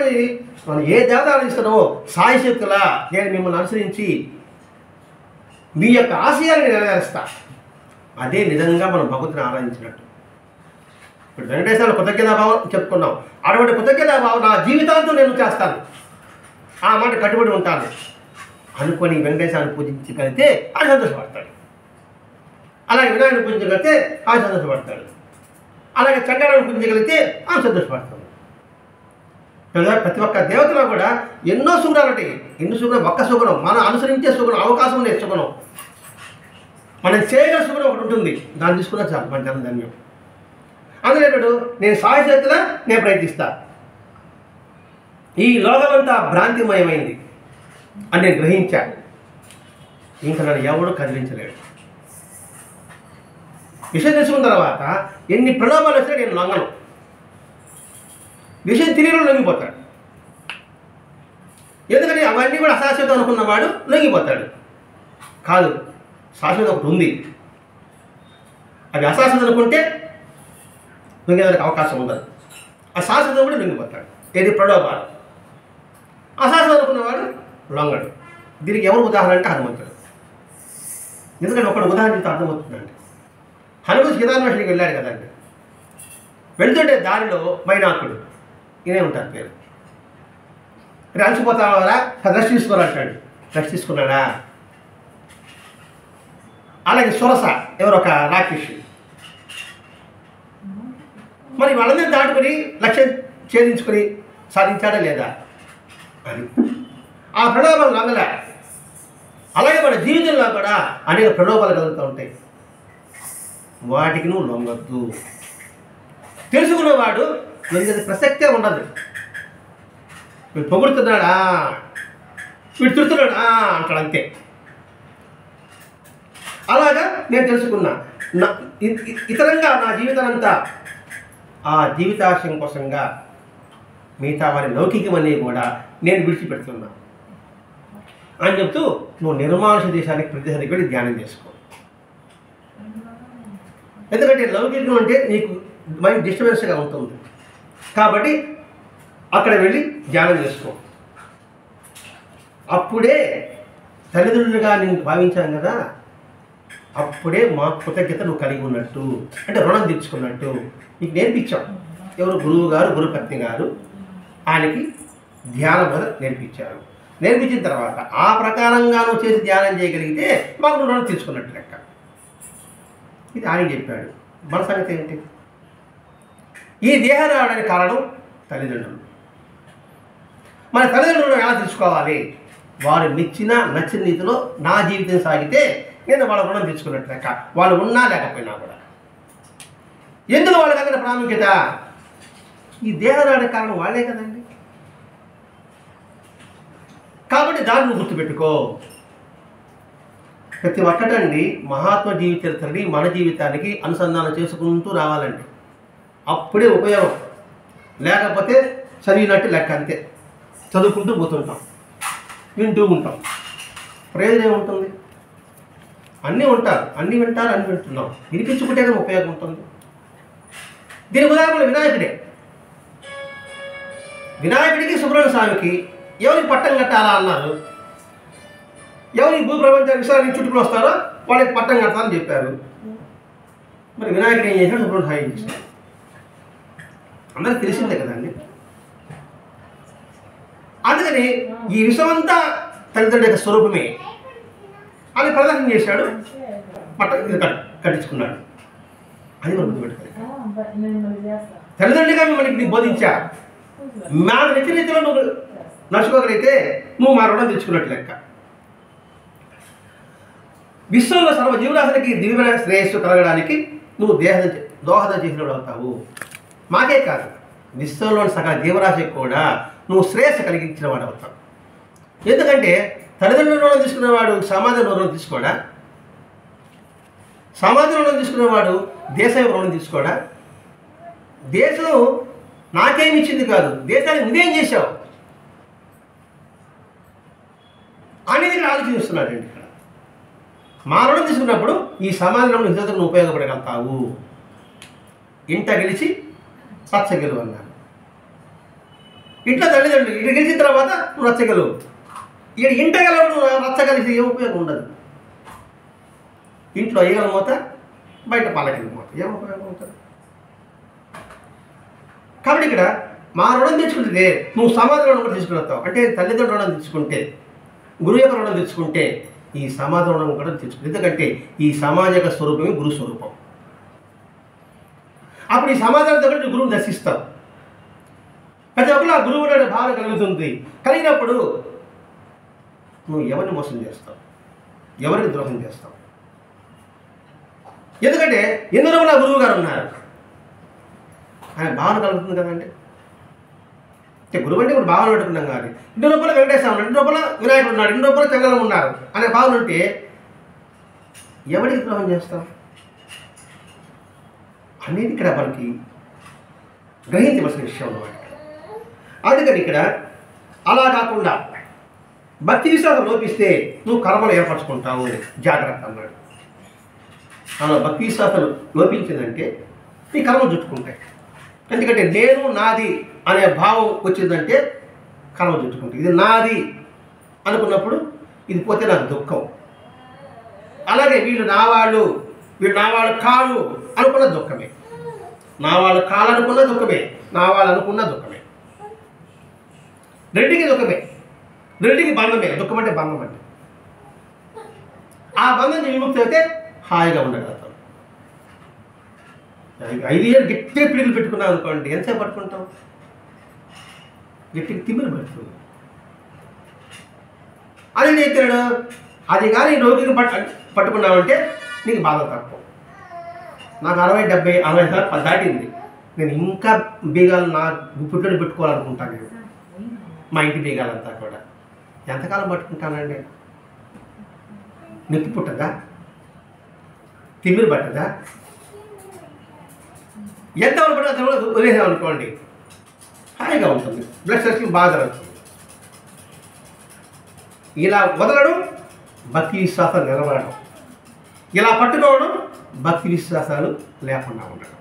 మనం ఏ దేవత ఆరాధిస్తున్నామో సాయశక్తులా నేను మిమ్మల్ని అనుసరించి మీ యొక్క ఆశయాన్ని నెరవేరుస్తా, అదే నిజంగా మనం భగవంతుని ఆరాధించినట్టు. ఇప్పుడు వెంకటేశ్వర కృతజ్ఞతాభావం చెప్పుకున్నాం. అటువంటి కృతజ్ఞతాభావం నా జీవితాంతో నేను చేస్తాను, ఆ మాట కట్టుబడి ఉంటాను అనుకొని వెంకటేశ్వరాన్ని పూజించగలిగితే ఆయన సంతోషపడతాడు. అలాగే వినాయకుడిని పూజించగలిగితే ఆయన సంతోషపడతాడు. అలాగే చండాలను పూజించగలిగితే ఆమె సంతోషపడుతుంది. ప్రతి ఒక్క దేవతలో కూడా ఎన్నో సుగుణాలు ఉంటాయి. ఎన్ని సుగుణం, ఒక్క సుగుణం మనం అనుసరించే సుగుణం, అవకాశం ఉండే సుగుణం, మనం చేయగల సుగుణం ఒకటి ఉంటుంది. దాన్ని తీసుకున్నా చాలు మన ధన్యం. అందులో నేను సాయశక్తిలా నేను ప్రయత్నిస్తా. ఈ లోకమంతా భ్రాంతిమయమైంది అని నేను గ్రహించాను. ఇంకా నన్ను ఎవడూ కదిలించలేడు. విషయం తెలుసుకున్న తర్వాత ఎన్ని ప్రలోభాలు వచ్చినా నేను లొంగను. విషయం తెలియడం లొంగిపోతాడు. ఎందుకంటే అవన్నీ కూడా అశాశ్వతం అనుకున్నవాడు లొంగిపోతాడు. కాదు, శాశ్వతం ఒకటి ఉంది. అది అశాశ్వతం అనుకుంటే లొంగేదానికి అవకాశం ఉండదు. ఆ శాశ్వతం కూడా లొంగిపోతాడు. ఏది ప్రలోభాలు. అశాశ్వతం అనుకున్నవాడు లొంగడు. దీనికి ఎవరు ఉదాహరణ అంటే హనుమంతుడు. ఎందుకంటే ఒకటి ఉదాహరణ అర్థమవుతుందండి. హనుమంతుడు సీతాన్వేషణకి వెళ్ళాడు కదండి. వెళ్తుంటే దారిలో మైనాకుడు, ఈయనే ఉంటారు పేరు. అలసిపోతావారా, రెస్ట్ తీసుకోరా అంటాడు. రెస్ట్ తీసుకున్నాడా? అలాగే సురస ఎవరొక రాక్షసి, మరి వాళ్ళందరూ దాటుకుని లక్ష్యం ఛేదించుకుని సాధించాడా లేదా అని ఆ ప్రలోభాలు లొంగలే. అలాగే మన జీవితంలో కూడా అనేక ప్రలోభాలు కలుగుతూ ఉంటాయి. వాటికి నువ్వు లొంగొద్దు. తెలుసుకున్నవాడు లొంగేది ప్రసక్తే ఉండదు. వీడు పొగుడుతున్నాడా, వీడు తిడుతున్నాడా అంటాడు, అంతే. అలాగా నేను తెలుసుకున్నా. ఇతరంగా నా జీవితానంతా ఆ జీవితాశయం కోసంగా మిగతా వారి లౌకికమని కూడా నేను విడిచిపెడుతున్నా అని చెప్తూ నువ్వు నిర్మానుష దేశానికి ప్రతిసారికి వెళ్ళి ధ్యానం చేసుకో. ఎందుకంటే లౌకికం అంటే నీకు మైండ్ డిస్టర్బెన్స్గా ఉంటుంది. కాబట్టి అక్కడ వెళ్ళి ధ్యానం చేసుకో. అప్పుడే తల్లిదండ్రులుగా నేను భావించాను కదా, అప్పుడే మా కృతజ్ఞత నువ్వు కలిగి ఉన్నట్టు, అంటే రుణం తీర్చుకున్నట్టు. నీకు నేర్పించాం. ఎవరు? గురువు గారు, గురుపత్ని గారు ఆయనకి ధ్యానం మీద నేర్పించారు. నేర్పించిన తర్వాత ఆ ప్రకారంగా నువ్వు చేసి ధ్యానం చేయగలిగితే మాకు నువ్వు రుణం తీర్చుకున్నట్టు లెక్క. ఇది ఆయన చెప్పాడు. మన సంగతి ఏంటి? ఈ దేహం రావడానికి కారణం తల్లిదండ్రులు. మన తల్లిదండ్రులను ఎలా తీర్చుకోవాలి? వారు నచ్చిన రీతిలో నా జీవితం సాగితే నేను వాళ్ళ రుణం తీర్చుకున్నట్టు లెక్క. వాళ్ళు ఉన్నా లేకపోయినా కూడా. ఎందుకు వాళ్ళకి అంత ప్రాముఖ్యత? ఈ దేహం రావడానికి కారణం వాళ్ళే కదండి. కాబట్టి దాన్ని నువ్వు గుర్తుపెట్టుకో. ప్రతి ఒక్కటండి మహాత్మ జీవిత చరిత్రని మన జీవితానికి అనుసంధానం చేసుకుంటూ రావాలండి. అప్పుడే ఉపయోగం. లేకపోతే చదివినట్టు లెక్క, అంతే. చదువుకుంటూ పోతుంటాం, వింటూ ఉంటాం, ప్రయోజనం ఏముంటుంది? అన్నీ ఉంటారు, అన్నీ వింటారు, అన్నీ వింటున్నాం. వినిపించుకుంటే కానీ ఉపయోగం ఉంటుంది. దీని ఉదాహరణ వినాయకుడే. వినాయకుడికి సుబ్రహ్మణ్య స్వామికి ఎవరికి పట్టం కట్టాలా అన్నారు. ఎవరికి భూప్రపంచ విషయాన్ని చుట్టుకుని వస్తారో వాళ్ళకి పట్టం కట్టాలని చెప్పారు. మరి వినాయకుడు ఏం చేశాడు? సుబ్రహ్మణ్య స్వామి చేశాడు. అందరికి తెలిసిందే కదండి. అందుకని ఈ విషయమంతా తల్లిదండ్రుల యొక్క స్వరూపమే అని ప్రదర్శన చేశాడు. పట్టం కట్టించుకున్నాడు. అది మనం గుర్తుపెట్టుకోవాలి. తల్లిదండ్రులుగా మనకి బోధించా, మా నచ్చిన రీతిలో నువ్వు నడుచుకోగలిగితే నువ్వు మా రుణం తెచ్చుకున్నట్టు లెక్క. విశ్వంలో సర్వ జీవరాశులకి దివ్యమైన శ్రేయస్సు కలగడానికి నువ్వు దోహదం చేసినప్పుడు అవుతావు. మాకే కాదు, విశ్వంలోని సకల జీవరాశికి కూడా నువ్వు శ్రేయస్సు కలిగించిన వాడు అవుతావు. ఎందుకంటే తల్లిదండ్రుల రుణం తీసుకునేవాడు సమాజం రుణం తీసుకోడా? సమాజం రుణం తీసుకునేవాడు దేశం రుణం తీసుకోడా? దేశం నాకేమి ఇచ్చింది కాదు, దేశానికి నువ్వేం చేశావు అనేది ఆలోచిస్తున్నాడు అండి. ఇక్కడ మా రుణం తీసుకున్నప్పుడు ఈ సమాజంలో ఇతరులకు ఉపయోగపడగలుగుతావు. ఇంట గెలిచి రచ్చ గెలువు అన్నాడు. ఇంట్లో తల్లిదండ్రులు ఇటు గెలిచిన తర్వాత నువ్వు రచ్చగలవు. ఇక్కడ ఇంట గెలవు, నువ్వు రచ్చగలిసి ఏం ఉపయోగం ఉండదు. ఇంట్లో ఈగల మూత, బయట పాలకెళ్ళి మూత, ఏం ఉపయోగం ఉంటుంది? కాబట్టి ఇక్కడ మా రుణం తెచ్చుకుంటే నువ్వు సమాజ రుణం కూడా తీసుకుని వస్తావు. అంటే తల్లిదండ్రుల రుణం తెచ్చుకుంటే, గురువు యొక్క రుణం తెచ్చుకుంటే ఈ సమాజ రుణం కూడా తెచ్చుకుంటే. ఎందుకంటే ఈ సమాజ యొక్క స్వరూపమే గురు స్వరూపం. అప్పుడు ఈ సమాధానంతో నువ్వు గురువుని దర్శిస్తావు. ప్రతి ఒక్కరు ఆ గురువు అనే భావన కలుగుతుంది. కలిగినప్పుడు నువ్వు ఎవరిని మోసం చేస్తావు, ఎవరికి ద్రోహం చేస్తావు? ఎందుకంటే ఎందులో నా గురువు గారు ఉన్నారు ఆయన భావన కలుగుతుంది కదండి. గురువు అంటే ఇప్పుడు భావన పెట్టుకున్నాం కానీ ఇంటి రూపాయలు వెంకటేశ్వర ఉన్నాడు, ఇంటి రూపాయలు వినాయకుడు ఉన్నాడు, ఇంటి రూపాయలు చంద్రం ఉన్నారు అనే భావన ఉంటే ఎవరికి ద్రోహం చేస్తాం అనేది ఇక్కడ మనకి గ్రహించవలసిన విషయం అన్నమాట. అందుకని ఇక్కడ అలా కాకుండా భక్తి విశ్వాసం లోపిస్తే నువ్వు కర్మలు ఏర్పరచుకుంటావు, జాగ్రత్త అన్నాడు. అలా భక్తి విశ్వాసాలు లోపించిందంటే నీ కర్మలు చుట్టుకుంటాయి. ఎందుకంటే నేను నాది అనే భావం వచ్చిందంటే కర్మలు చుట్టుకుంటాయి. ఇది నాది అనుకున్నప్పుడు ఇది పోతే నాకు దుఃఖం. అలాగే వీళ్ళు నా వాళ్ళు కాదు అనుకున్న దుఃఖమే, నా వాళ్ళు కాలనుకున్న దుఃఖమే, నా వాళ్ళు అనుకున్న దుఃఖమే. రెండుకి దుఃఖమే, రెండుకి బంధమే. దుఃఖం అంటే బంధం అంటే ఆ బంధం నుంచి విముక్తి అయితే హాయిగా ఉండగలుగుతాం. 5 ఏళ్ళు గట్టిగా పిడుగులు పెట్టుకున్నాం అనుకోండి, ఎంతసేపు పట్టుకుంటాం? గట్టిగా తిమ్మిరి పడుతుంది. అది నేర్చాడు. అది కానీ రోగిని పట్టుకున్నామంటే నీకు బాధ తక్కువ. నాకు 60-70 సార్లు దాటింది. నేను ఇంకా బీగాలు నా గుప్పిట్లో పెట్టుకోవాలనుకుంటాను. నేను మా ఇంటి బీగాలంతా కూడా ఎంతకాలం పట్టుకుంటానండి? నొప్పి పుట్టదా? తిమ్మిరి పట్టదా? ఎంతవరకు పట్టిన తర్వాత వదిలేసామనుకోండి హాయిగా ఉంటుంది, బ్లడ్ సర్కిల్ బాగా జరుగుతుంది. ఇలా వదలడం భక్తి విశ్వాసాలు నిలబడడం, ఇలా పట్టుకోవడం భక్తి విశ్వాసాలు లేకుండా ఉండడం.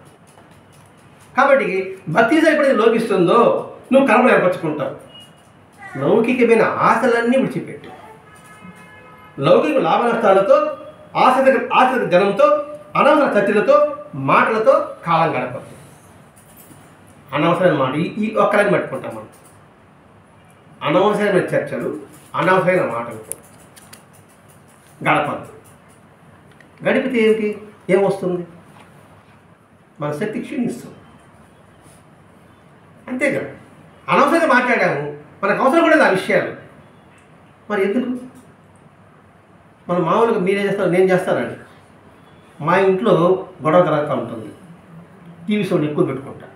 కాబట్టి భక్తి విశ్వాసం ఎప్పుడైతే లోపిస్తుందో నువ్వు కర్మలు ఏర్పరచుకుంటావు. లౌకికమైన ఆశలన్నీ విడిచిపెట్టు. లౌకిక లాభ నష్టాలతో, ఆశ్రిత జనంతో, అనవసర చర్చలతో, మాటలతో కాలం గడపదు. అనవసరమైన మాట ఈ ఒక్కలని పట్టుకుంటాం మనం. అనవసరమైన చర్చలు, అనవసరమైన మాటలతో గడపద్దు. గడిపితే ఏమిటి? ఏమొస్తుంది? మన శక్తి క్షీణిస్తుంది. అంతే కదా. అనవసరంగా మాట్లాడాము, మనకు అవసరం కూడా ఆ విషయాలు. మరి ఎందుకు? మనం మామూలుగా మీరేం చేస్తారు, నేను చేస్తానండి. మా ఇంట్లో గొడవ జరుగుతూ ఉంటుంది, టీవీ సౌండ్ ఎక్కువ పెట్టుకుంటా.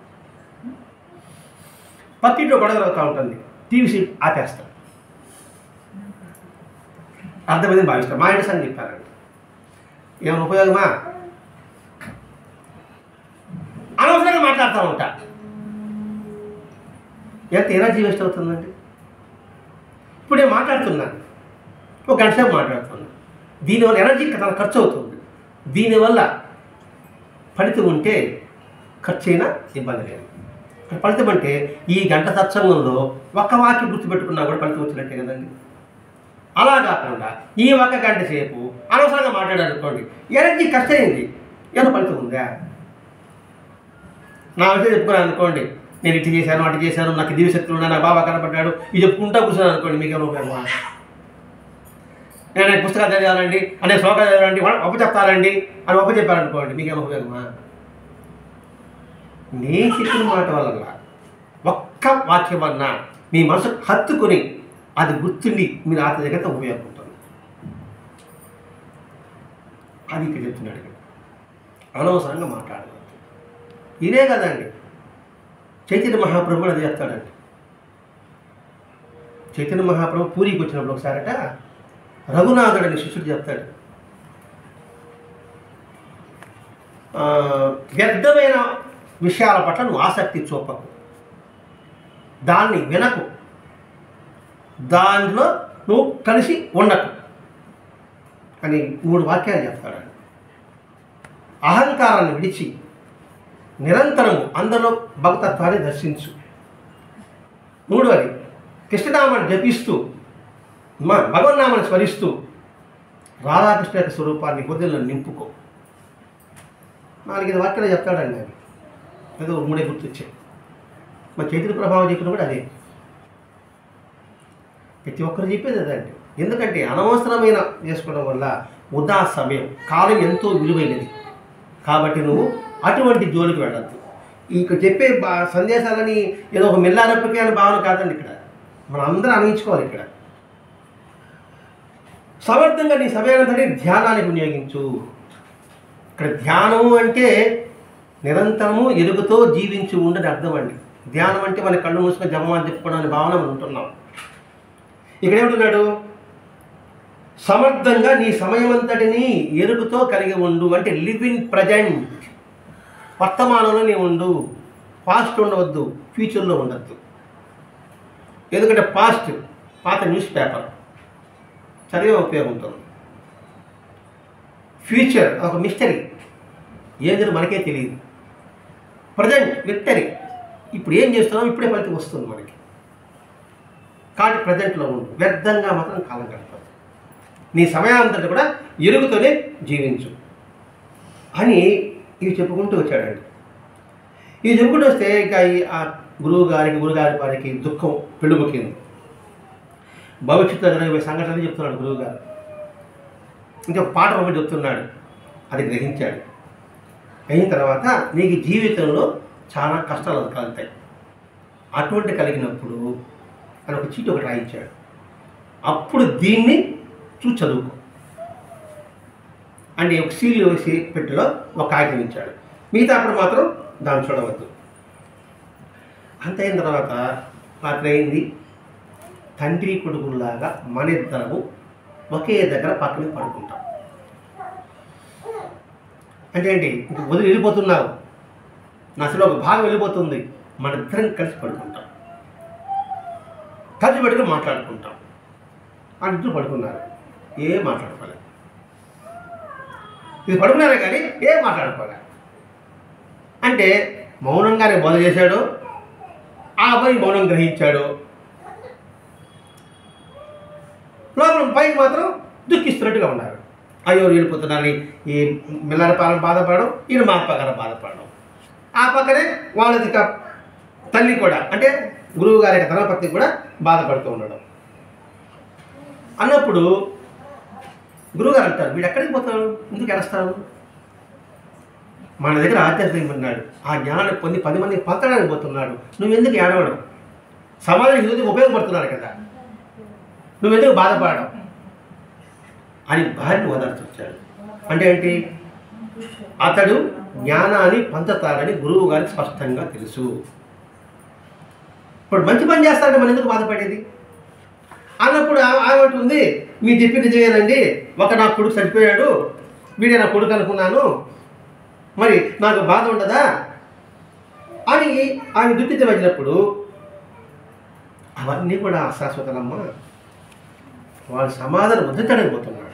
పక్కింట్లో గొడవ జరుగుతూ ఉంటుంది, టీవీ సీట్ ఆపేస్తాం. అర్థమైందని భావిస్తాం. మా ఇంటి సంగతి చెప్పారండి. ఏమైనా ఉపయోగమా? అనవసరంగా మాట్లాడుతూ ఉంటా. ఎంత ఎనర్జీ వేస్ట్ అవుతుందండి. ఇప్పుడు నేను మాట్లాడుతున్నాను, ఒక గంట సేపు మాట్లాడుతున్నాను. దీనివల్ల ఎనర్జీ ఖర్చు అవుతుంది. దీనివల్ల ఫలితం ఉంటే ఖర్చు అయినా ఇబ్బంది లేదు. ఫలితం అంటే ఈ గంట సత్సంగంలో ఒక్క వాక్యం గుర్తుపెట్టుకున్నా కూడా ఫలితం వచ్చినట్టే కదండి. అలా కాకుండా ఈ ఒక్క గంట సేపు అనవసరంగా మాట్లాడాలనుకోండి, ఎనర్జీ ఖర్చయింది, ఏదో ఫలితం ఉందా? నా విషయం చెప్పుకున్నాను అనుకోండి, నేను ఇటు చేశాను, అటు చేశాను, నాకు దివ్యశక్తులు ఉన్నా, నా బాబా కనపడ్డాడు, ఇది చెప్పుకుంటా కూర్చున్నాను అనుకోండి, మీకేమో ఉపయోగమా? నేను పుస్తకాలు చదివానండి, అనే శ్లోకాలు చదివానండి, ఒప్ప చెప్తారండి అని ఒప్ప చెప్పారనుకోండి, మీకేమో ఉపయోగమా? నేను చెప్పిన మాట వల్ల ఒక్క వాక్యం వలన మీ మనసు హత్తుకొని అది గుర్తుండి మీరు ఆత్మీయత ఉపయోగపడుతుంది. అది ఇక్కడ చెప్తున్నాడు. అనవసరంగా మాట్లాడదు. ఇదే కదండి చైతన్య మహాప్రభు అది చెప్తాడండి. చైతన్య మహాప్రభు పూరికి వచ్చినప్పుడు ఒకసారట రఘునాథుడు అని శిష్యుడు చెప్తాడు, వ్యర్థమైన విషయాల పట్ల నువ్వు ఆసక్తి చూపకు, దాన్ని వినకు, దానిలో నువ్వు కలిసి ఉండకు అని 3 వాక్యాలు చెప్తాడండి. అహంకారాన్ని విడిచి నిరంతరము అందరిలో భక్తత్వాన్ని దర్శించు. 3వది కృష్ణనామాన్ని జపిస్తూ భగవన్నామాన్ని స్మరిస్తూ రాధాకృష్ణ యొక్క స్వరూపాన్ని హృదయంలో నింపుకో. 4-5 వాక్యాలు చెప్తాడండి. అది ఏదో 3 గుర్తొచ్చాయి. మా చైతన్య ప్రభావం చెప్పిన కూడా అదే. ప్రతి ఒక్కరు చెప్పేది అదండి. ఎందుకంటే అనవసరమైన చేసుకోవడం వల్ల వృధా సమయం, కాలం ఎంతో విలువైనది. కాబట్టి నువ్వు అటువంటి జోలికి వెళ్ళద్దు. ఇక్కడ చెప్పే సందేశాలని ఏదో ఒక మిల్లారప్పకి అనే భావన కాదండి. ఇక్కడ మనం అందరం అనిపించుకోవాలి. ఇక్కడ సమర్థంగా నీ సమయానంతటి ధ్యానానికి వినియోగించు. ఇక్కడ ధ్యానము అంటే నిరంతరము ఎరుగుతో జీవించి ఉండని అర్థం అండి. ధ్యానం అంటే మన కళ్ళు మూసుకొని జపమాలు చెప్పుకోవడం అనే భావన మనం ఉంటున్నాం. ఇక్కడ ఏమంటున్నాడు? సమర్థంగా నీ సమయమంతటిని ఎరుగుతో కలిగి ఉండు. అంటే లివ్ ఇన్ ప్రజెంట్, వర్తమానంలో నీ ఉండు. పాస్ట్ ఉండవద్దు, ఫ్యూచర్లో ఉండద్దు. ఎందుకంటే పాత న్యూస్ పేపర్ చదివే ఉపయోగం ఉంటుంది. ఫ్యూచర్ ఒక మిస్టరీ, ఏదో మనకే తెలియదు. ప్రజెంట్ విక్టరీ, ఇప్పుడు ఏం చేస్తున్నాం ఇప్పుడే ఫలితం వస్తుంది మనకి. కాబట్టి ప్రజెంట్లో ఉండు, వ్యర్థంగా మాత్రం కాలం గడపదు. నీ సమయాంతటి కూడా ఎరుగుతూనే జీవించు అని ఇవి చెప్పుకుంటూ వచ్చాడండి. ఇవి చెప్పుకుంటూ వస్తే ఇక ఆ గురువుగారి వారికి దుఃఖం పెళ్ళుబుకింది. భవిష్యత్తులో జరిగే సంఘటనలు చెప్తున్నాడు గురువుగారు. ఇంకా పాట ఒకటి చెప్తున్నాడు, అది గ్రహించాడు. అయిన తర్వాత నీకు జీవితంలో చాలా కష్టాలు కలుగుతాయి. అటువంటి కలిగినప్పుడు అని ఒక చీటి ఒకటి రాయించాడు. అప్పుడు దీన్ని చూసి చదువుకో అంటే ఒక సీలు వేసి పెట్టెలో ఒక కాగితం ఇచ్చాడు. మిగతా అప్పుడు మాత్రం దాన్ని చూడవద్దు. అంత అయిన తర్వాత రాత్రి అయింది. తండ్రి కొడుకుల్లాగా మన ఇద్దరము ఒకే దగ్గర పక్కన పడుకుంటాం. అంటే ఏంటి? ఇంక వదిలి వెళ్ళిపోతున్నావు, నాలో ఒక భాగం వెళ్ళిపోతుంది, మన ఇద్దరం కలిసి పడుకుంటాం, కలిసి పెట్టుకుని మాట్లాడుకుంటాం. అంటూ పడుకున్నారు. ఏం మాట్లాడుకోలేదు. ఇది పడుకున్నారే కానీ ఏం మాట్లాడుకోలే. అంటే మౌనంగానే బోధ చేశాడు. ఆ అబ్బాయి మౌనం గ్రహించాడు. లోపల పైకి మాత్రం దుఃఖిస్తున్నట్టుగా ఉన్నారు. అయ్యో వెళ్ళిపోతున్నారని ఈ మిల్లర పాలన బాధపడడం, ఈయన మా పక్కన బాధపడడం. ఆ పక్కనే వాళ్ళది తల్లి కూడా అంటే గురువు గారి యొక్క ధర్మపత్ని కూడా బాధపడుతూ ఉండడం. అన్నప్పుడు గురువుగారు అంటారు, వీడు ఎక్కడికి పోతాడు, ఎందుకు ఎడస్తాడు? మన దగ్గర ఆధ్యాత్మికం ఉన్నాడు, ఆ జ్ఞానాన్ని పొంది 10 మందికి పంచడానికి పోతున్నాడు, నువ్వెందుకు ఏడవడం? సమాజానికి ఎందుకు ఉపయోగపడుతున్నాడు కదా, నువ్వెందుకు బాధపడడం అని భార్యను ఓదార్చొచ్చాడు. అంటే ఏంటి? అతడు జ్ఞానాన్ని పంచుతాడని గురువు గారికి స్పష్టంగా తెలుసు. ఇప్పుడు మంచి పని చేస్తాడంటే మనం ఎందుకు బాధపడేది అన్నప్పుడు ఆమెటుంది, మీరు చెప్పింది నిజమేనండి, నా కొడుకు చనిపోయాడు, వీడే నా కొడుకు అనుకున్నాను, మరి నాకు బాధ ఉండదా అని ఆమె దుఃఖితమైనప్పుడు అవన్నీ కూడా అశాశ్వతనమ్మా, వాళ్ళు సమాధానం ఉద్ధరించలేకపోతున్నాడు.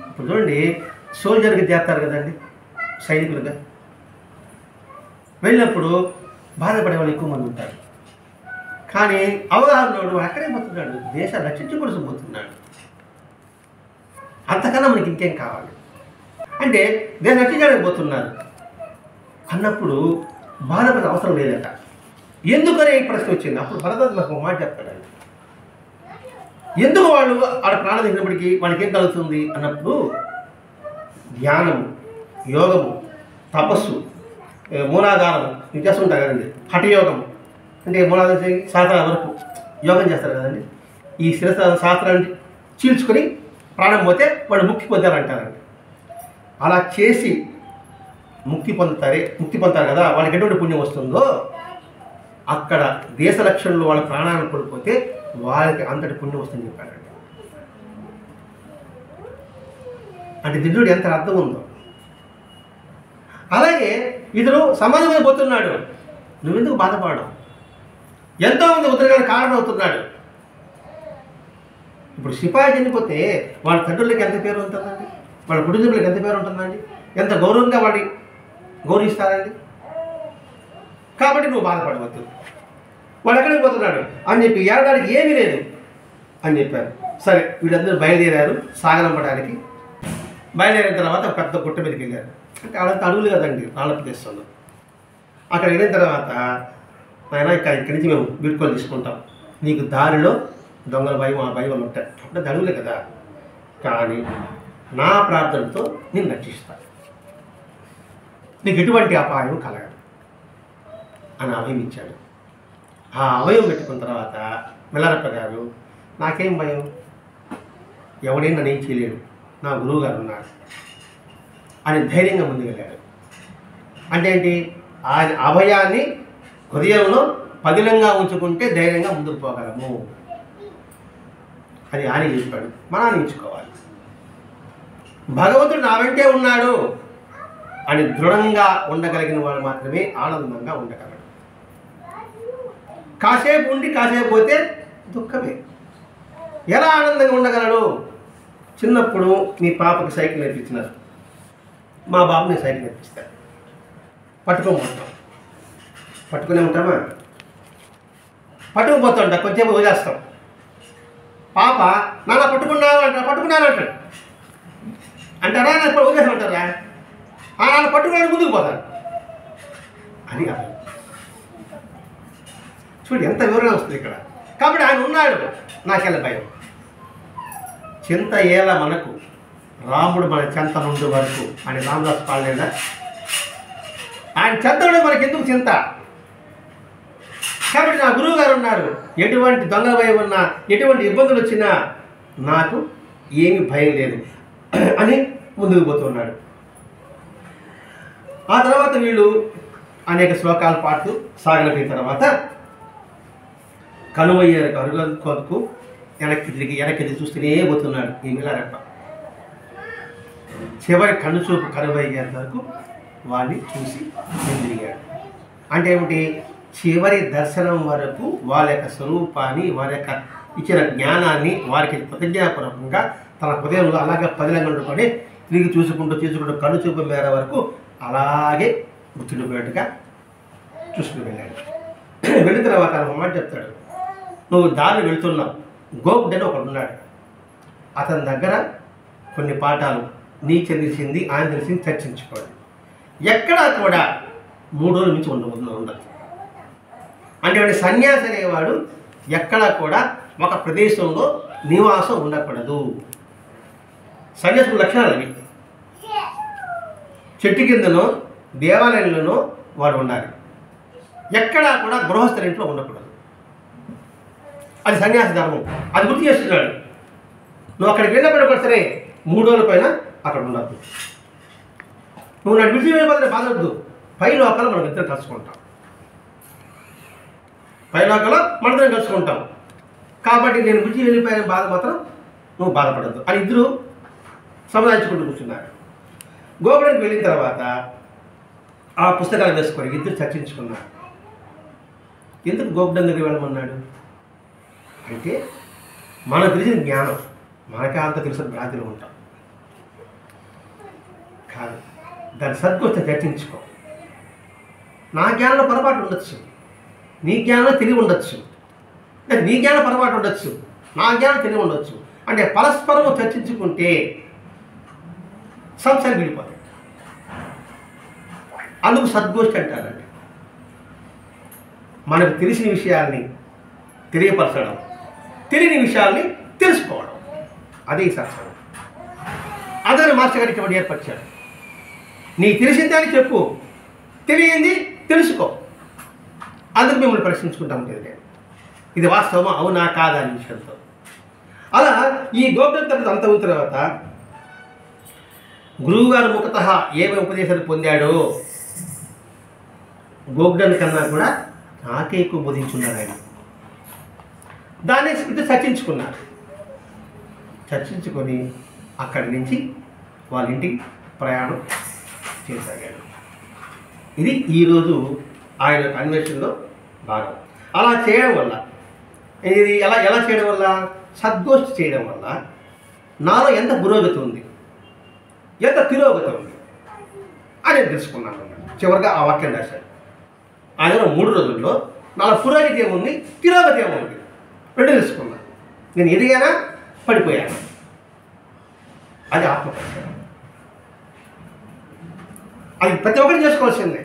ఇప్పుడు చూడండి, సోల్జర్కి చేస్తారు కదండి సైనికులుగా, వెళ్ళినప్పుడు బాధపడే వాళ్ళు ఎక్కువ మంది ఉంటారు. కానీ అవగాహనలోడు అక్కడే పోతున్నాడు, దేశాన్ని రక్షించుకోవాల్సి పోతున్నాడు. అంతకన్నా మనకి ఇంకేం కావాలి అంటే దేశం రక్షించడానికి పోతున్నారు అన్నప్పుడు బాధపడే అవసరం లేదట. ఎందుకనే ఈ ప్రశ్న వచ్చింది. అప్పుడు భరద్వాజ నాకు ఒక మాట చెప్తాడండి, ఎందుకు వాళ్ళు ఆడ ప్రాణం దిగినప్పటికీ వాళ్ళకి ఏం కలుగుతుంది అన్నప్పుడు ధ్యానము, యోగము, తపస్సు, మూలాధారం ఇవి చేస్తుంటారు కదండి. హఠయోగం అంటే మూలాధారం శాస్త్రాల వరకు యోగం చేస్తారు కదండి. ఈ శాస్త్రాన్ని చీల్చుకొని ప్రాణం పోతే వాళ్ళు ముక్తి పొందారంటారండి. అలా చేసి ముక్తి పొందుతారు కదా, వాళ్ళకి ఎటువంటి పుణ్యం వస్తుందో అక్కడ దేశ రక్షణలో వాళ్ళ ప్రాణాలను కోల్పోతే వాళ్ళకి అంతటి పుణ్యం వస్తుందని చెప్పాడండి. అంటే దిద్దుడు ఎంత అర్థం ఉందో. అలాగే ఇతను సమాజంలో పోతున్నాడు, నువ్వెందుకు బాధపడడం? ఎంతోమంది ఉత్తరగానికి కారణం అవుతున్నాడు. ఇప్పుడు సిపాయి చనిపోతే వాళ్ళ తండ్రులకి ఎంత పేరు ఉంటుందండి, వాళ్ళ కుటుంబీకులకి ఎంత పేరు ఉంటుందండి, ఎంత గౌరవంగా వాడిని గౌరవిస్తారండి. కాబట్టి నువ్వు బాధపడవద్దు, వాడు ఎక్కడికి పోతున్నాడు అని చెప్పి ఏడడానికి ఏమీ లేదు అని చెప్పారు. సరే, వీళ్ళందరూ బయలుదేరారు సాగనంపడానికి. బయలుదేరిన తర్వాత ఒక పెద్ద గుట్ట మీదకి వెళ్ళారు. అంటే అడంత అడుగులు కదండి, రాళ్ళ ప్రదేశంలో. అక్కడ వెళ్ళిన తర్వాత ఆయన ఇక్కడి నుంచి మేము వీడ్కోలు తీసుకుంటాం, నీకు దారిలో దొంగల భయం ఆ భయం ఉంటాయి అంటే అడుగులే కదా, కానీ నా ప్రార్థనతో నేను రక్షిస్తాను నీకు ఎటువంటి అపాయం కలగదు అని అభయం ఇచ్చాడు. ఆ అభయం పెట్టుకున్న తర్వాత మెల్లరప్ప గారు నాకేం భయం, ఎవడైనా నన్ను ఏం చేయలేడు, నా గురువు గారు ఉన్నాడు అని ధైర్యంగా ముందుకెళ్ళాడు. అంటే ఏంటి, ఆయన అభయాన్ని హృదయంలో పదిలంగా ఉంచుకుంటే ధైర్యంగా ముందుకు పోగలము అని ఆయన చెప్పాడు. మనం ఆనించుకోవాలి. భగవంతుడు నా వెంటే ఉన్నాడు అని దృఢంగా ఉండగలిగిన వాడు మాత్రమే ఆనందంగా ఉండగలడు. కాసేపు ఉండి కాసేపు పోతే దుఃఖమే. ఎలా ఆనందంగా ఉండగలడు? చిన్నప్పుడు మీ పాపకి సైకిల్ నేర్పించినారు, మా బాబుని సైకిల్ నేర్పిస్తాడు. పట్టుకోమంటాం, పట్టుకునే ఉంటామా? పట్టుకుపోతుంటా, కొంచెంసేపు వదిలేస్తాం. పాప నాన్న పట్టుకున్నావు అంటారు, పట్టుకున్నాను అంటాడు. అంటారా? నాకు ఇప్పుడు వదిలేసి ఉంటారా? నాన్న పట్టుకున్నాను ముందుకు పోతాను అని అర్థం. చూడు ఎంత వివరణ వస్తుంది ఇక్కడ. కాబట్టి ఆయన ఉన్నాడు, నాకెళ్ళ భయం. చింత ఏలా మనకు, రాముడు మన చెంత నుండి వరకు అని రామదాస్ పాడలేదా? ఆయన చెంత నుండి మనకి ఎందుకు చింత? కాబట్టి నా గురువు గారు ఉన్నారు, ఎటువంటి దొంగ భయం ఉన్నా, ఎటువంటి ఇబ్బందులు వచ్చినా నాకు ఏమి భయం లేదు అని ముందుకు పోతున్నాడు. ఆ తర్వాత వీళ్ళు అనేక శ్లోకాలు పాడుతూ సాగనపోయిన తర్వాత కనుమయ్యారు అరుగ కొరకు వెనక్కి చూస్తూనే పోతున్నాడు ఈ మిలారెప్ప. చివరి కనుచూపు కనుమయ్యేంత వరకు వాడిని చూసి తిరిగాడు. అంటే ఏమిటి, చివరి దర్శనం వరకు వాళ్ళ యొక్క స్వరూపాన్ని, వారి యొక్క ఇచ్చిన జ్ఞానాన్ని వారికి కృతజ్ఞాపూర్వకంగా తన హృదయంలో అలాగే పదిలంగా ఉండుకొని తిరిగి చూసుకుంటూ కనుచూపు మేర వరకు అలాగే గుర్తుండిపోయేట్టుగా చూసుకుని వెళ్ళాడు. వెళ్ళిన తర్వాత ఒక మాట చెప్తాడు, నువ్వు దారి వెళుతున్నావు, గోపుడని ఒకడు ఉన్నాడు, అతని దగ్గర కొన్ని పాఠాలు నీకు తెలిసింది ఆయన తెలిసింది చర్చించుకోండి. ఎక్కడా కూడా 3 రోజుల నుంచి ఉండదు. అంటే వాడి సన్యాసి అనేవాడు ఎక్కడా కూడా ఒక ప్రదేశంలో నివాసం ఉండకూడదు. సన్యాసుల లక్షణాలు అవి. చెట్టు కిందనో దేవాలయంలోనో వాడు ఉండాలి. ఎక్కడా కూడా గృహస్థుల ఇంట్లో ఉండకూడదు. అది సన్యాసి ధర్మం. అది గుర్తు చేస్తున్నాడు. నువ్వు అక్కడికి వెళ్ళినప్పుడు కూడా సరే 3 రోజుల పైన అక్కడ ఉండద్దు. నువ్వు నన్ను విడిచి వెళ్ళిపోతే బాధవద్దు. పై లోకాలు మనం ఇద్దరం కలుసుకుంటాం. మనతో కలుసుకుంటాం. కాబట్టి నేను విడిచి వెళ్ళిపోయిన బాధ మాత్రం నువ్వు బాధపడద్దు అని ఇద్దరు సమాధానించుకుంటూ కూర్చున్నారు. గోపురానికి వెళ్ళిన తర్వాత ఆ పుస్తకాలు వేసుకొని ఇద్దరు చర్చించుకున్నారు. ఎందుకు గోపురం దగ్గరికి వెళ్ళమన్నాడు అంటే, మనకు తెలిసిన జ్ఞానం మనకే అంత తెలిసిన భ్రాంతిలో ఉంటాం కాదు, దాని సద్గోష్ఠి చర్చించుకో. నా జ్ఞానంలో పొరపాటు ఉండొచ్చు, నీ జ్ఞానంలో తెలివి ఉండొచ్చు, లేదా నీ జ్ఞానం పొరపాటు ఉండొచ్చు, నా జ్ఞానం తెలివి ఉండొచ్చు. అంటే పరస్పరము చర్చించుకుంటే సంశయాలు విడిపోతాయి. అందుకు సద్గోష్ఠి అంటారండి. మనకు తెలిసిన విషయాల్ని తెలియపరచడం, తెలియని విషయాల్ని తెలుసుకోవడం, అదే సత్సంగం. అదే మాస్టర్ గారికి ఇవ్వడం ఏర్పరిచాడు. నీకు తెలిసిందని చెప్పు, తెలియంది తెలుసుకో. అందుకు మిమ్మల్ని ప్రశ్నించుకుంటా ఉంటుంది నేను, ఇది వాస్తవమా అవునా కాదా అనే విషయంతో. అలా ఈ గోప్యం అంత ఉన్న తర్వాత గురువుగారు ముఖతః ఏమి ఉపదేశాలు పొందాడో గోగ్డన్ కన్నా కూడా నాకే ఎక్కువ బోధించున్నాడు ఆయన. దాన్ని ఇది చర్చించుకున్నారు. చర్చించుకొని అక్కడి నుంచి వాళ్ళ ఇంటికి ప్రయాణం చేయసాగాడు. ఇది ఈరోజు ఆయన అన్వేషణలో భాగం. అలా చేయడం వల్ల ఇది ఎలా చేయడం వల్ల, సద్గోష్ఠి చేయడం వల్ల నాలో ఎంత పురోగతి ఉంది, ఎంత తిరోగతి ఉంది అని తెలుసుకున్నాను. చివరిగా ఆ వాక్యం రాశాడు. ఆయన 3 రోజుల్లో నాలో పురోగతి ఏముంది, తిరోగతి ఏముంది, 2 తెలుసుకున్నాను. నేను ఎదిగానా, పడిపోయాను. అది ఆత్మపరిచయం. అది ప్రతి ఒక్కరు చేసుకోవాల్సిందే.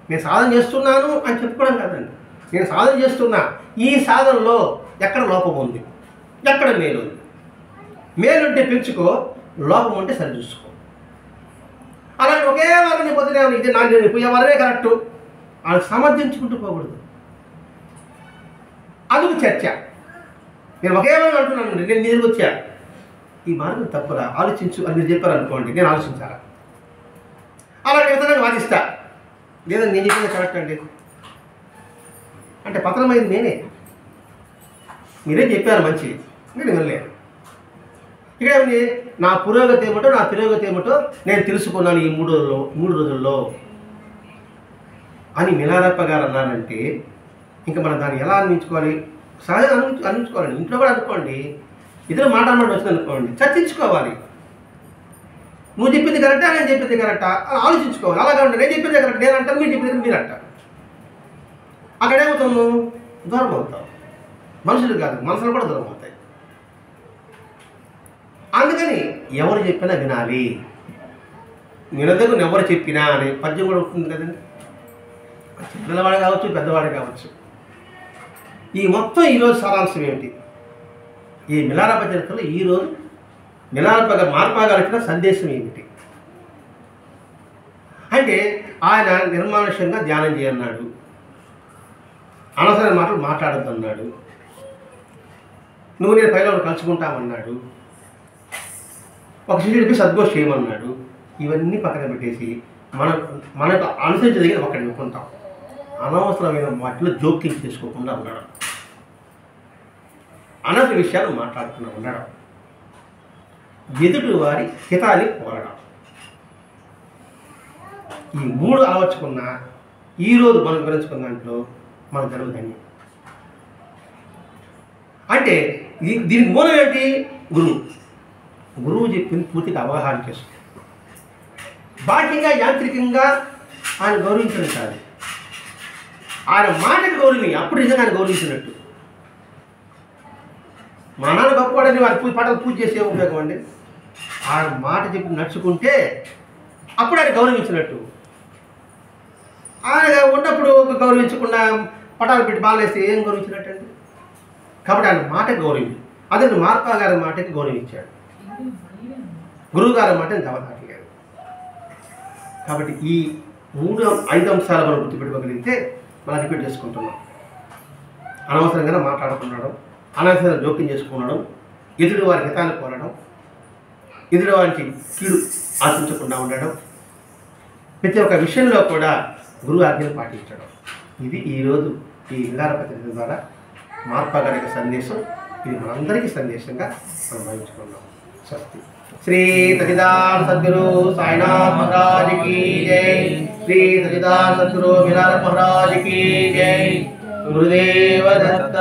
నేను సాధన చేస్తున్నాను అని చెప్పుకోవడం కాదండి. నేను సాధన చేస్తున్నా, ఈ సాధనలో ఎక్కడ లోపం ఉంది, ఎక్కడ మేలు ఉంది. మేలుంటే పెంచుకో, లోపం ఉంటే సరిచూసుకో. అలాంటి ఒకే వారిని పొద్దునే ఇది నేను పోయే వారనే కరెక్టు వాళ్ళు సమర్థించుకుంటూ పోకూడదు. అందుకు చర్చ. నేను ఒకే వారిని అంటున్నాను, నేను నీరు వచ్చా ఈ మార్గం తప్పురా ఆలోచించు అని మీరు చెప్పారనుకోండి, నేను ఆలోచించాలా? అలాంటి విధంగా వాదిస్తా, లేదని నేను చెప్పింది కరెక్ట్ అండి అంటే పతనమైంది నేనే. మీరేం చెప్పారు మంచి, నేను వినలేను. ఇక్కడ ఏమిటి, నా పురోగతి ఏమిటో నా తిరోగతి ఏమిటో నేను తెలుసుకున్నాను ఈ మూడు రోజుల్లో అని మిలారప్ప గారు అన్నారంటే ఇంకా మనం దాన్ని ఎలా అందించుకోవాలి? సహజంగా అందించుకోవాలండి. ఇంట్లో కూడా అనుకోండి, ఇద్దరు మాట్లాడమని వచ్చింది అనుకోండి, చర్చించుకోవాలి. నువ్వు చెప్పింది కరెక్టా నేను చెప్పింది కరెక్టా అని ఆలోచించుకోవాలి. అలాగే ఉంటే నేను చెప్పింది కరెక్ట్ నేను అంటాను, మీరు చెప్పింది మీరు అంటారు. అక్కడేమవుతాము, దూరం అవుతాం. మనుషులు కాదు మనసులు కూడా దూరం అవుతాయి. అందుకని ఎవరు చెప్పినా వినాలి. వినదగు ఎవరు చెప్పినా అనే పద్యం కూడా ఉంటుంది కదండి. పిల్లవాడు కావచ్చు పెద్దవాడు కావచ్చు. ఈ మొత్తం ఈరోజు సారాంశం ఏమిటి? ఈ మిలారప్ప చరిత్రలో ఈరోజు మిలారప్ప మార్పా గారు ఇచ్చిన సందేశం ఏమిటి అంటే, ఆయన నిర్మానుష్యంగా ధ్యానం చేయన్నాడు, అనవసరమైన మాటలు మాట్లాడద్దు అన్నాడు, నువ్వు నేను పైలో కలుసుకుంటామన్నాడు, ఒక శిష్యుడికి సద్గోష్ చేయమన్నాడు. ఇవన్నీ పక్కన పెట్టేసి మనకు అనుసరించదగిన ఒకటి ఒప్పుకుంటాం. అనవసరమైన వాటిలో జోక్యం చేసుకోకుండా ఉన్నాడు, అనవసర విషయాలు మాట్లాడుతూ ఉన్నాడు, ఎదుటి వారి హితాన్ని కోరడం. ఈ మూడు అలవర్చుకున్న ఈరోజు మనం వివరించుకున్న దాంట్లో మన జరుగుతుంది. అంటే దీనికి మూలం ఏంటి? గురువు చెప్పింది పూర్తిగా అవగాహన చేసుకో. బాహ్యంగా యాంత్రికంగా ఆయన గౌరవించడం కాదు, ఆయన మాటకు గౌరవి, అప్పుడు నిజంగా ఆయన గౌరవించినట్టు. మా నాన్న గొప్పవాడని వారి పాటలు పూజ చేసే ఉపయోగం అండి. ఆయన మాట చెప్పి నడుచుకుంటే అప్పుడు ఆయన గౌరవించినట్టు. ఆయన ఉన్నప్పుడు గౌరవించకుండా పటాలు పెట్టి బాలేస్తే ఏం గౌరవించినట్టు అండి? కాబట్టి ఆయన మాటకు గౌరవించి, అదే మార్పా గారి మాటకి గౌరవించాడు, గురువు గారి మాటని దవదాటలేదు. కాబట్టి ఈ 5 అంశాలు మనం గుర్తుపెట్టుకోగలిగితే మనం రిపీట్ చేసుకుంటున్నాం. అనవసరంగా మాట్లాడుకున్నాడు, అనవసరంగా జోక్యం చేసుకున్నాడు, ఎదుటి వారి హితాన్ని కోరడం, ఎదుటి వారికి కీడు ఆశించకుండా ఉండడం, ప్రతి ఒక్క విషయంలో కూడా గురువు ఆజ్ఞలు పాటించడం. ఇది ఈరోజు ఈ మిలారప్ప చరిత్ర ద్వారా మార్పా గారి యొక్క సందేశం. ఇది మనందరికీ సందేశంగా మనం భావించుకున్నాం. స్వస్తి. శ్రీ సచిదానంద సద్గురు సాయినాథ్ మహారాజ్ की जय. శ్రీ సచిదానంద సద్గురు మిలారప్ప మహారాజ్ की जय. గురుదేవ దత్త.